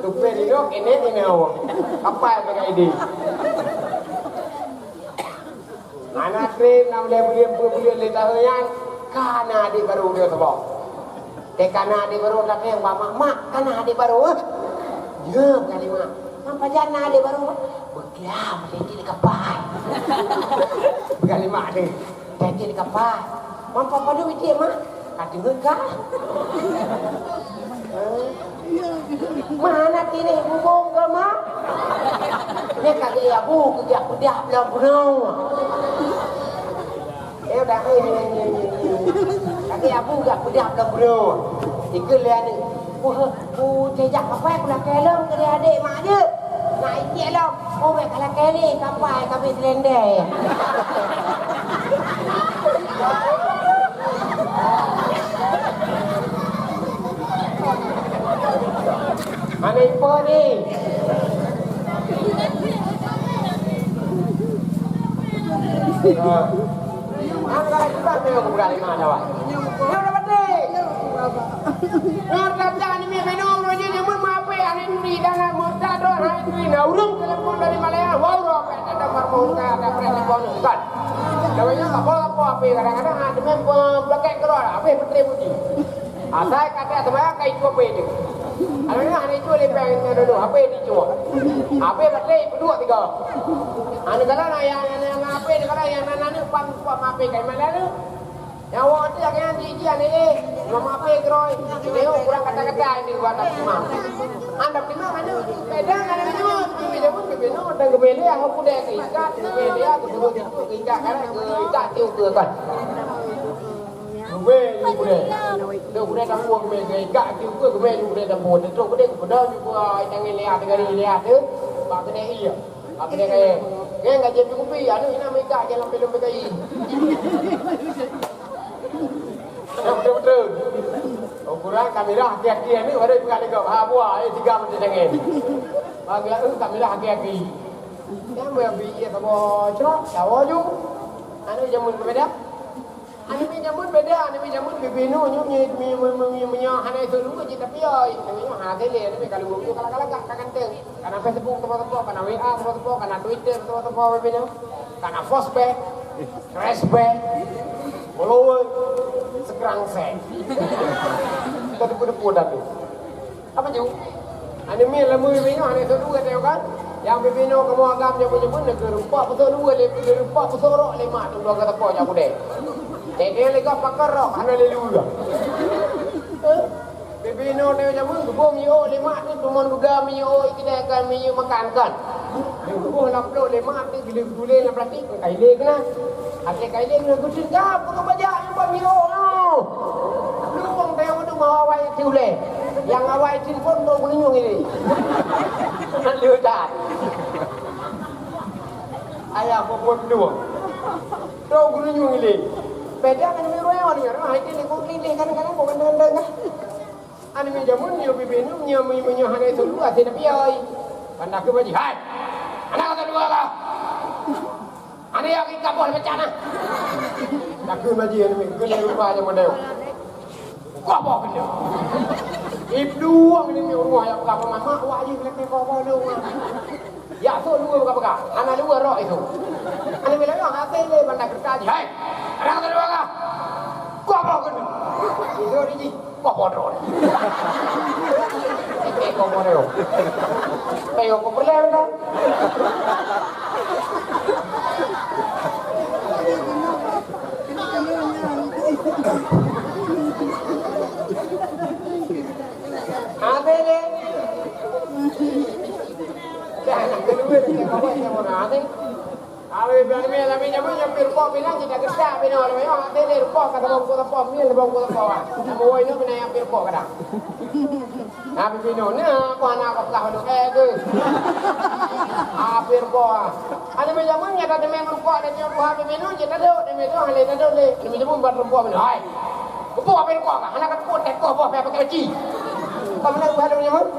tupai dia ini awak kapai pakai ini. Anak krim nak beli letak yang kana adik baru dia sebab. Kana adik baru tak yang mak kana adik baru. Ya kali mak. Nampak jana adik baru. Begiam dia di kapai. Kali mak dia. Dia di kapai. Mampu pada dia mak. Kata mereka. Mana kini hubung ke mak? Dia kata ya bu, kerja aku dah belum penuh. Dah ini. Kata ya bu, kerja aku dah belum penuh. Tiga lihat ni. Bu jejak apa aku nak kelong ke adik mak dia. Nak ikut lah. Oh, kalau kali kapai kami selendai. Mana ipo ni? Angkat kita tengok berkali mana awak. Ni dah betul. Nor lapang ni minum roje jamun mape ani ni dengan murtad orang ini na urung telepon dari Malaya wau ada marmong ada presiden kan. Dawanya apa kadang-kadang ada belakang keluar apa petri puji. Asal kata semua kai tu apa itu. Alhamdulillah hari itu lepang dulu apa itu. Apa petri berdua tiga. Anu kalau yang apa kalau yang nana pam apa kai mana tu. Yang awak tu yang jijian ni, mama apa keroi, ini kurang kata-kata ini buat apa semua. Anda prima mana? Pedang ada mana? Bila pun kebeno, dan kebeli aku pun dah ikat, kebeli aku dulu ikat kerana ikat tiu kan. Kebeli boleh, tu boleh tampung kebeli ikat tiu kebeli boleh tampung. Tu boleh kepada juga jangan lihat lihat tu, pak kena iya, pak kena kaya. Kaya enggak jadi kopi, anu ini mereka jalan film berkai. Betul-betul. Ukuran kamera haki-haki ni baru bukan lagi buah 3 macam jangan. Bagi kamera haki-haki. Yang berbi sama cerah, jawaju. Anu jamun berbeda. Anu jamun beda, anu jamun bebeno nyumnya hanai tu dulu je tapi oi, namanya hadele ni kalau buku kalau gak kanteng. Karena Facebook tempat-tempat, karena WA tempat-tempat, karena Twitter tempat-tempat bebeno. Karena Facebook, Facebook, follower sekarang saya. Kita depu-depu dah tu. Apa ju? Ane mi lemu bino ane tu dua tengok kan. Yang bebino kamu agam je punya pun negeri rupa betul dua le rupa besorok lima tu dua kata pok aku deh. Dia lega pakar roh ane lelu dah. Bebino dia jamun gubom yo lima tu tuman buga mi yo kita akan mi yo makan kan. Gubom laplo lima tu gile-gile nak plastik kai le kena. Ate kai le nak gusin ka apa baja yang mi yo. Lu pun tengok tu mau boleh. Yang awal telefon tu menyung ini. Nak lihat. Ayah pun dua. Tu menyung ini. Beda kan ni orang ni orang itu ni kau pilih kadang-kadang bukan dengan kan. Ani menjamun ni pipi ni menyo hanai tu luar tidak piai. Kan aku baji hai. Anak kata dua lah. Ani yang kita boleh macam mana? Aku baji ni kena lupa aja model. Kau apa benda? Ibu orang ni rumah yang berapa mama wajib lepas kau apa lu? Ya tu dua berapa? Anak dua roh itu. Ani bilang hati ni bandar kerja. Hai. Anak kata dua lah. Kau apa benda? Itu ni kau bodoh. Kau bodoh. Kau boleh benda? Ada ni. Jangan kedua ni kau buat yang mana ada. Awe biar ni lah minyak perpok bilang kita kerja bina orang yang ada ni perpok kata bang kota perpok ni lebang kota perpok. Nama woi ni bina yang perpok kadang. Nabi bina ni aku anak aku pelah duk ke. Perpok. Ada minyak mana kata memang perpok dan yang buah bina je tak ada. Demi tu hal tak ada le. Demi tu pun buat perpok bina. Hai. Perpok perpok kan. Anak aku tekok apa pakai beci. Kamu nak buat minyak mana?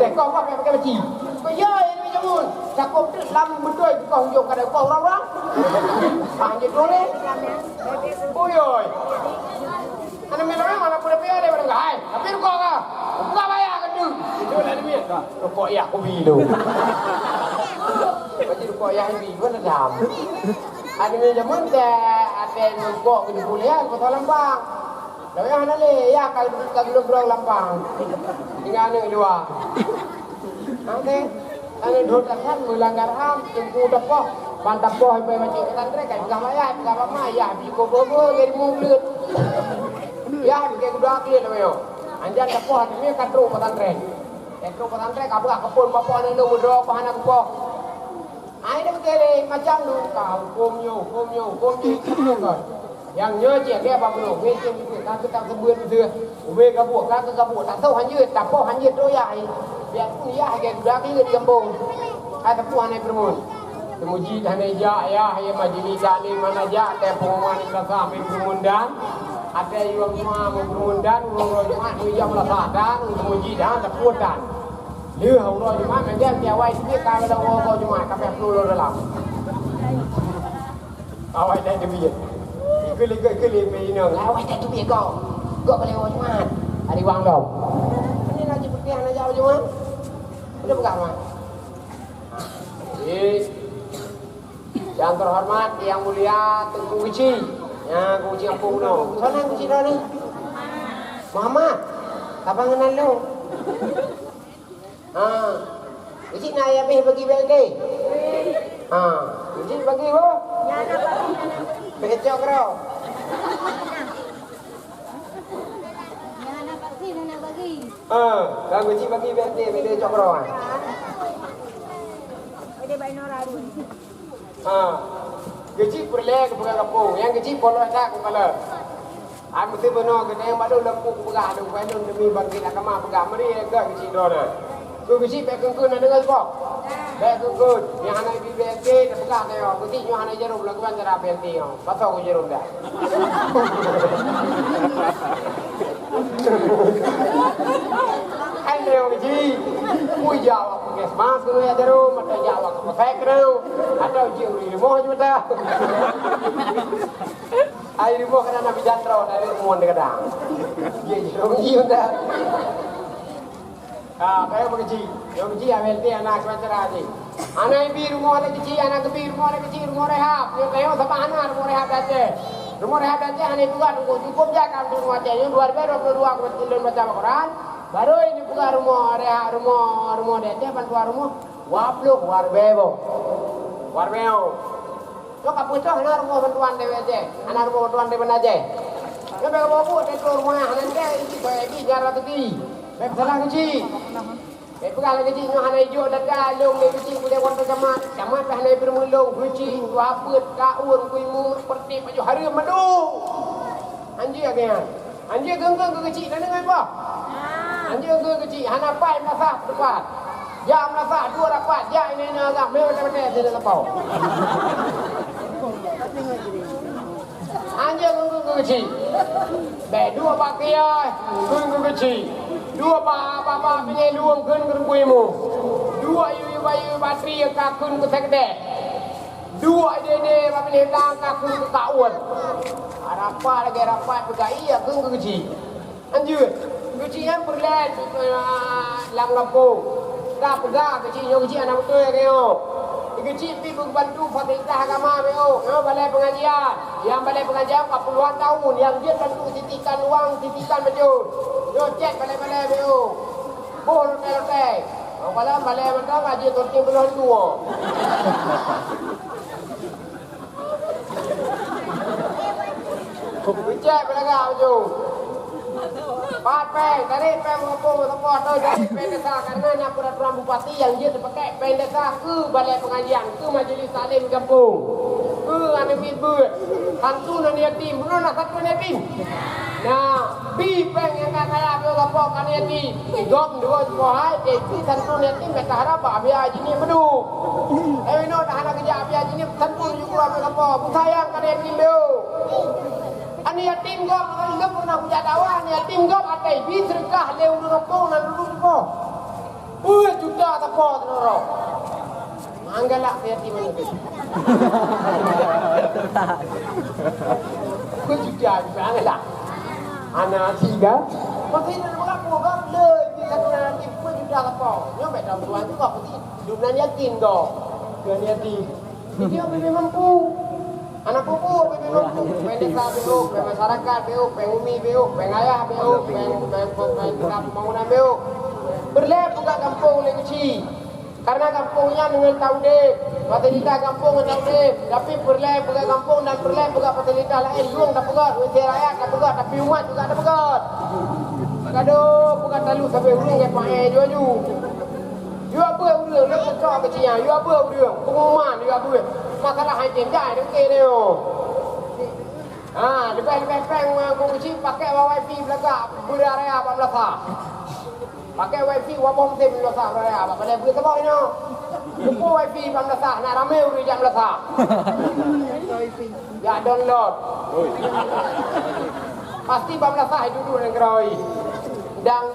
Tekok apa pakai beci. Kau ya ini jamun. Cakap tu lam betul kau hujung kada kau orang-orang. Panggil boleh. Boyoy. Ana memang mana pun dia ada orang hai. Tapi kau ka. Kau bayar kan tu. Itu dah ni. Kau ya aku bilu. Bagi kau ya ini pun ada. Ana jamun dah ada kau ke kuliah kau Lampang. Lalu yang ada le ya kalau belum Lampang. Tinggal ni dua. Nanti ane dotakan melanggar HAM tunggu depoh mantap bohไปมาเจอกันได้กันกำayahกำมาya bi ko bobo ke mulut ya ke dua kali le yo anjan depoh ni kan tru pesantren tru pesantren ka buka kepun bapa ni lu dro pa anak ko ai dah kele macam lu kau komyo kan yang nhớ chuyện kia bao nhiêu về trên cái kita sebut itu về kabur tak tahu hanyut tak tahu hanyut tu ya biar pun ya ke dah kali di kampung ada pun hanai permun kemuji hanai ja ya ya majlis ni mana ja te pengumuman rasa ambil permundan ada yang semua permundan orang Jumat yang rasa dan kemuji dah tak putan dia orang Jumat menjadi tiawai sikit kalau orang Jumat kafe peluru dalam awak dah demikian keli minang awak tak tu biar kau boleh orang Jumat ada wang dong ini lagi pergi anak jauh Jumat udah buka mah yang terhormat yang mulia Tengku Guci ya Guci Ampung no sana Guci dah ni Muhammad apa kenal lu Guci nak ayah bagi BLT Guci bagi apa Bekecok kau. Nak vaksin nak bagi. Kalau Guci bagi BLT bekecok kau. Ada bayi noraru. Guci perle ke bukan kampung. Yang Guci polo dah ke kepala. Aku mesti benar ke yang baru lempu pegah ada kuendun demi bagi nak kemah pegah mari ke Guci dona. Guci pekengkun ada dengan kau. Pekengkun yang anak BLT dah pegah kau. Guci yang anak jarum lakukan cara BLT kau. Pasal aku jarum dah. Ada Guci. Mui jawab pakai smas kau ya jarum atau jawab pakai kau. Atau jarum di rumah je betul. Air rumah kena Nabi Jantro dari rumah dekat. Ye jarum ni betul. Kayak begitu. Yang begitu ABLT anak sementara aja. Anak ibu rumah ada kecil, anak ibu rumah ada kecil, rumah rehab. Yang kayak siapa anak rumah rehab aja. Rumah rehab aja anak ibu kan cukup jaga rumah aja. Yang 2022 aku betul baca Al-Quran. Baru ini buka rumah rehab, rumah dia aja bantuan rumah. Wapluk warbebo. Lo kapu itu anak rumah bantuan dia aja. Anak rumah bantuan dia mana aja. Lo bawa dia keluar rumah anak dia ini jarak tinggi. Salah kecil. Pegah lagi kecil hana hijau dan galung lagi kecil boleh wanita jamat. Jamat hana bermulung kecil wapet kaur kuimu seperti baju hari madu. Anjir agaknya. Anjir genggang ke kecil dan dengan apa? Anjing ke kecil, hana pai melasa depan. Ya melasa dua dapat, ya ini agak macam-macam tidak lapau. Anjing ke kecil. Dua pakai ke kecil. Dua bapa pilih luang ke kuimu. Dua ibu bateri kakun ke sekde. Dua dede pilih tang kakun ke kawan. Rapat lagi rapat pegai ya ke kecil. Anjing kecil yang perlahan lang lapung. Dah pegang kecil anak betul keo. Kecil pi bantu fasilitas agama beo. Balai pengajian. Yang balai pengajian 40-an tahun yang dia bantu titikan uang, titikan betul. Yo cek balai-balai beo. Bol hotel. Kalau balai mentang ngaji torti belum tua. Cek balai betul. Pakai, tadi mengepung tempat atau jadi pendesa karena nak peraturan bupati yang dia terpakai pendesa ke balai pengajian, ke majlis taklim kampung, ke anak bibut, hantu dan yatim, benar nak satu yatim. Nah, bipeng yang tak kaya berapa kan yatim, gom dua sebuah, jadi hantu yatim kita harap biar jadi bedu. Ini dah anak kerja biar jadi hantu juga berapa, sayang kan yatim tu. Ani yatim gop enggak pernah punya dakwah, ani yatim gop atai bi sedekah leu rokok nan dulu ko. Juta tapo tenoro. Anggalak yatim itu. Ku juta anggalak. Ana tiga. Masih nak buka gop le bi sedekah yatim ku juta tapo. Nyo mek dam tuan tu kok dunan yatim go. Dunan yatim. Dia memang mampu. Anak pupu, pendeta beo, masyarakat beo, pengumi beo, pengayah beo, pembangunan beo. Berlep buka kampung lagi kecil. Karena kampungnya dengan tahu deh, fasilitas kampung tahu deh. Tapi berlep buka kampung dan berlep buka fasilitas lain. Luang tak pegat, WC rakyat tak pegat, tapi umat juga tak pegat. Gaduh, bukan terlalu sampai ulung ke pakai jual-jual. You apa udah, nak cakap kecilnya. You apa udah, pengumuman you apa. Masalah hancur dah, dia okey dia. Lepas peng aku kecil pakai wifi belakang, boleh area 14. Pakai wifi wabong tem 15 area, apa boleh boleh sebab ini. Buku wifi 15, nak ramai udah jam 15. Ya download. Pasti 15 duduk dengan keroi. Dang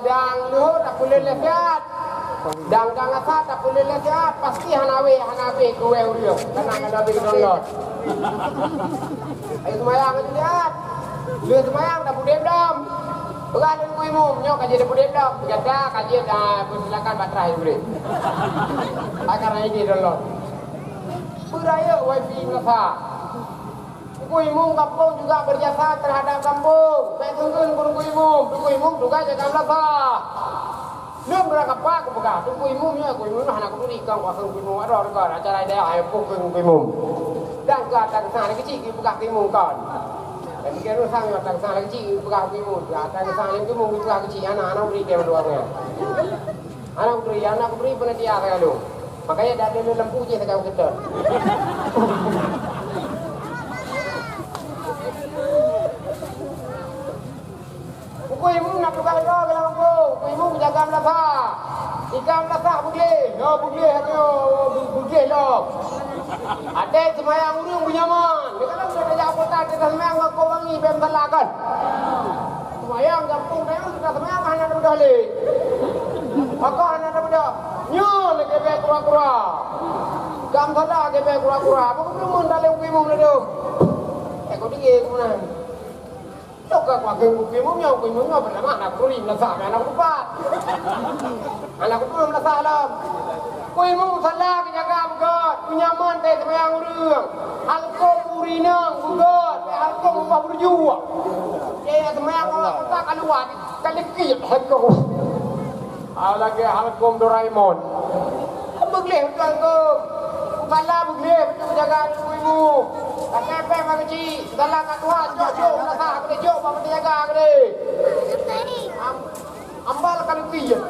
lu tak boleh lihat. Dan kang asat tak boleh lihat pasti hanawe kuwe urio karena hanawe download. Ayo semayang lihat. Lu semayang tak boleh dam. Bukan ku imum nyok kaji tak boleh dam. Jaga kaji silakan baterai boleh. Karena ini download. Budaya wifi Melaka. Ku imum kampung juga berjasa terhadap kampung. Saya tungguin ku imum juga jaga Melaka. Nương ra gặp ba của cả tôi quỳ mum nhá quỳ mum nó hàng cũng đi con quả không quỳ mum ở đó còn ở đây đây ai cũng quỳ mum đang cả đằng xa cái chị quỳ cả quỳ mum còn cái nó sang là đằng xa cái chị quỳ cả quỳ mum đằng xa cái mum quỳ cả cái chị anak beri dia berdua nya anak beri pernah dia kayak lu makanya dari lempu je sekarang kita Kuih mu nak buka ro ke dalam ku. Kuih mu jaga Melaka. Ikan Melaka boleh. Yo boleh yo boleh lo. Ada semayang urung punya man. Dia kan sudah ada kota kita semayang kau wangi bembalakan. Semayang kampung dia sudah semayang hanya mudah le. Maka hanya mudah. Nyo le kebe kura-kura. Gam sada kebe kura-kura. Bukan mun dalam kuih mu le do. Kau tinggi ke mana? Đâu cả quả cái mũ nhau phải làm ăn là có gì là sợ mẹ nó cũng phát là cũng là sợ lắm quay mũ thật la cái nhà cam cơ nhà man tê tụi anh đường alko puri nang bugot alko mau berju vậy tụi anh có ta keluar kali kit alko lagi alko Doraemon begleh tuan ko pala begleh jaga quay mũ Kakek peng mah kecil, dalam kat Tuhan, jok, nak aku dia jok, apa dia jaga aku dia. Ambal kali tiga,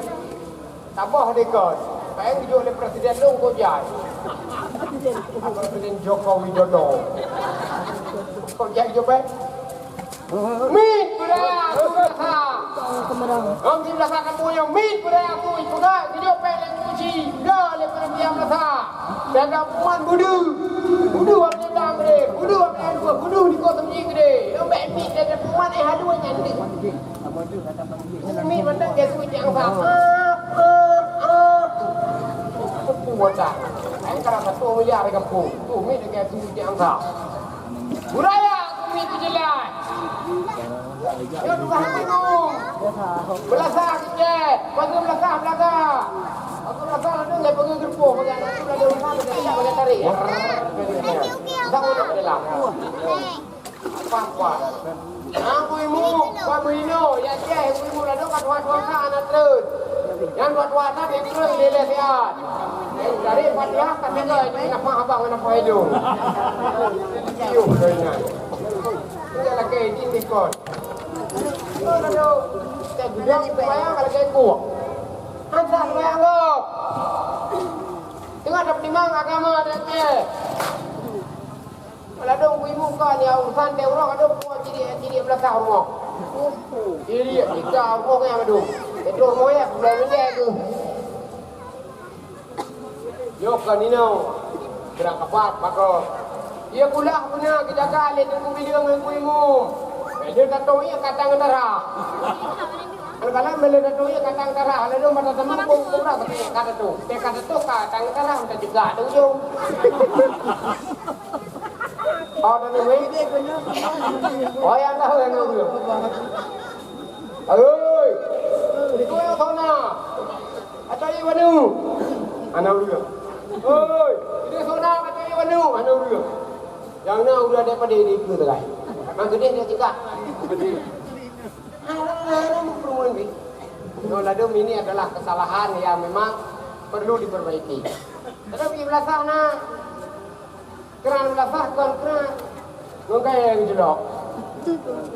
tambah dekat. Peng jok oleh Presiden Long Kojai, Presiden Joko Widodo. Kojai jok peng, mit budaya aku rasa. Om di belakang kamu yang mit budaya aku itu kan video pelek kunci. Dah lepas dia rasa. Jaga puan budu. Budu apa dia bilang gede. Budu apa dia dua. Budu di kota ni gede. Lembek mit jaga puan haduan nyantik. Mit mandang dia suci yang sama. Wajah, yang kerana satu miliar di kampung, tu mit dekat suci yang sama. Budaya aku mit jelas. Yo tukang bingung. Belasah je, bagi belasah belakang. Aku belasah ada nggak pergi gerpo, bagi anak tu ada rumah bagi tarik. Tak boleh dalam. Apa? Aku imu, kamu ino, ya je, imu lalu kat tuan-tuan anak terus. Yang tuan-tuan nak terus dia lihat. Dari Fatihah kata dia kenapa abang kenapa hidup. Yo, kena. Dia lagi ini kot. Kalau tak bilang bayang kalau kayak kuat. Antar bayang lo. Tengah dapat timang agama dia. Kalau ada ibu kan ya urusan dia orang ada buat jadi belakang rumah. Jadi kita orang yang ada. Itu moya belum dia tu. Yo kan ini gerak kapat pakar. Ia pula punya kita kali tunggu video ibu. Dia kata ia katang darah. Kalau mele kata ia katang darah, lalu mata teman pun kurang kata tu. Dia kata tu katang darah kita juga tu jo. Oh dan ini oh yang tahu yang tu. Oi. Kau yang tahu na. Atau ini mana? Anak dia. Oi, ini sona atau ini mana? Anak dia. Yang na udah daripada ini tu terai. Mak gede dia cakap. No, ladum ini adalah kesalahan yang memang perlu diperbaiki. Tetapi belasah nak kerana belasah kan kerana mungkin yang jelok.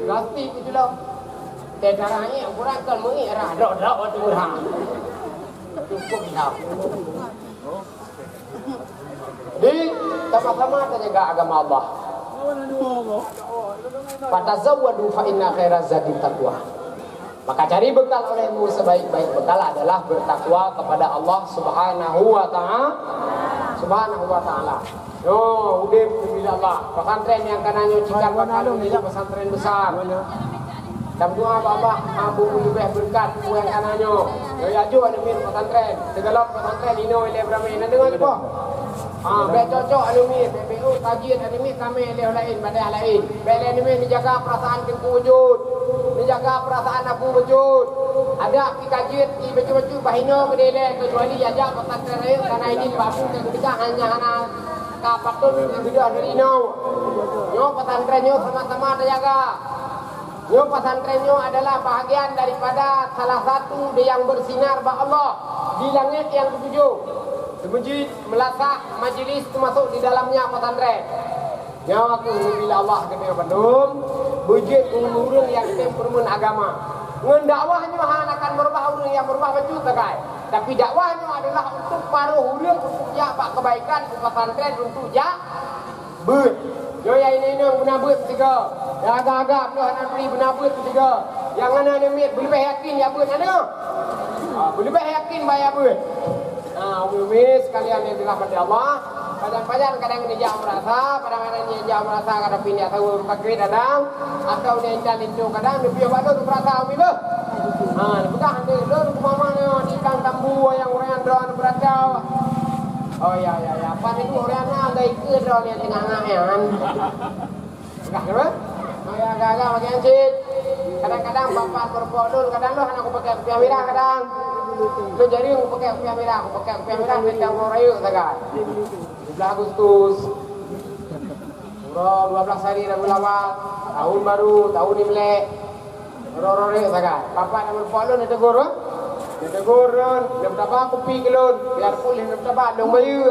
Plastik jelok. Tegaranya kurang kan mengira dok waktu orang. Cukup dah. Di sama-sama kita jaga agama Allah. Fatazawwadu fa inna khairaz zadi taqwa. Maka cari bekal olehmu sebaik-baik bekal adalah bertakwa kepada Allah Subhanahu wa taala. Yo, udah bila Allah. Pesantren yang kanannya cikar bakal ini pesantren besar. Dan doa Allah abu lebih berkat yang kanannya. Yo ya jo ada min pesantren. Segalap pesantren ini oleh berame nak dengar apa? Baik cocok alumi, PPU kajian alumi kami oleh lain badai lain. Bela alumi dijaga perasaan kengku wujud, dijaga perasaan aku wujud. Ada kajian di baju-baju bahino kedele kecuali ajak pesantren lain karena ini babu ketika hanya kapatun yang sudah dari no. Yo pesantrennya sama-sama dijaga. Yo pesantrennya adalah bahagian daripada salah satu yang bersinar ba Allah di langit yang ketujuh. Masjid, melasak, majlis termasuk di dalamnya pesantren. Nyawa aku bila Allah kena Bandung, bujit urun yang tempermen agama. Ngan dakwahnya akan berubah urun yang berubah baju tegai. Tapi dakwahnya adalah untuk para urun untuk ya pak kebaikan pesantren untuk ya ber. Yo ya ini guna ber tiga. Ya agak-agak tu nak beri guna ber tiga. Yang mana ni boleh yakin ya ber ada. Boleh yakin bayar ber. Umis sekalian yang dirahmati Allah. Kadang-kadang dia jauh merasa, kadang-kadang dia jauh merasa kadang pindah tahu pakai dadang atau dia jalan itu kadang dia biar baru tu merasa umi ber. Bukan dia dulu mama ni di kang tambu yang orang doan beracau. Oh ya. Apa itu orangnya agak ikut doan yang tengah-tengah. Bukan apa? Oh ya agak-agak bagian cit. Kadang-kadang bapak berpodul, kadang lo anak aku pakai kopiah merah kadang. Lo jadi aku pakai kopiah merah, minta orang rayu saja. 17 Agustus. Umroh 12 hari dah berlawat. Tahun baru, tahun Imlek. Orang rayu saja. Bapak nak berpodul dia tegur. Dia tegur, dia berapa kopi kelon, biar pulih dia berapa dong bayu.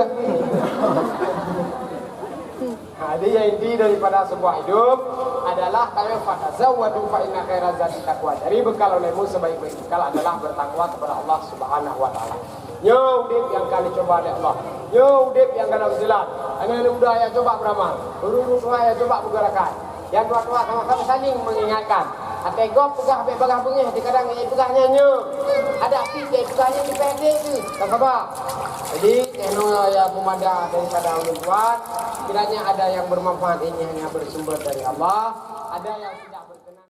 Dia inti daripada sebuah hidup adalah kami fatazawwadu fa inna khairaz zadi taqwa. Dari bekal olehmu sebaik-baik bekal adalah bertakwa kepada Allah Subhanahu wa taala. Yo udip yang kali coba oleh Allah. Yo udip yang dalam silat. Anak muda yang coba beramal. Guru-guru ya coba bergerakan. Yang tua-tua sama-sama saling mengingatkan. Ate gop pegah be bagah bengih di kadang ai pegahnya nyo. Ada api ke pegahnya di pendek tu. Tak apa. Jadi channel ya pemandah daripada ulun kuat, kiranya ada yang bermanfaat ini hanya bersumber dari Allah, ada yang tidak berkenan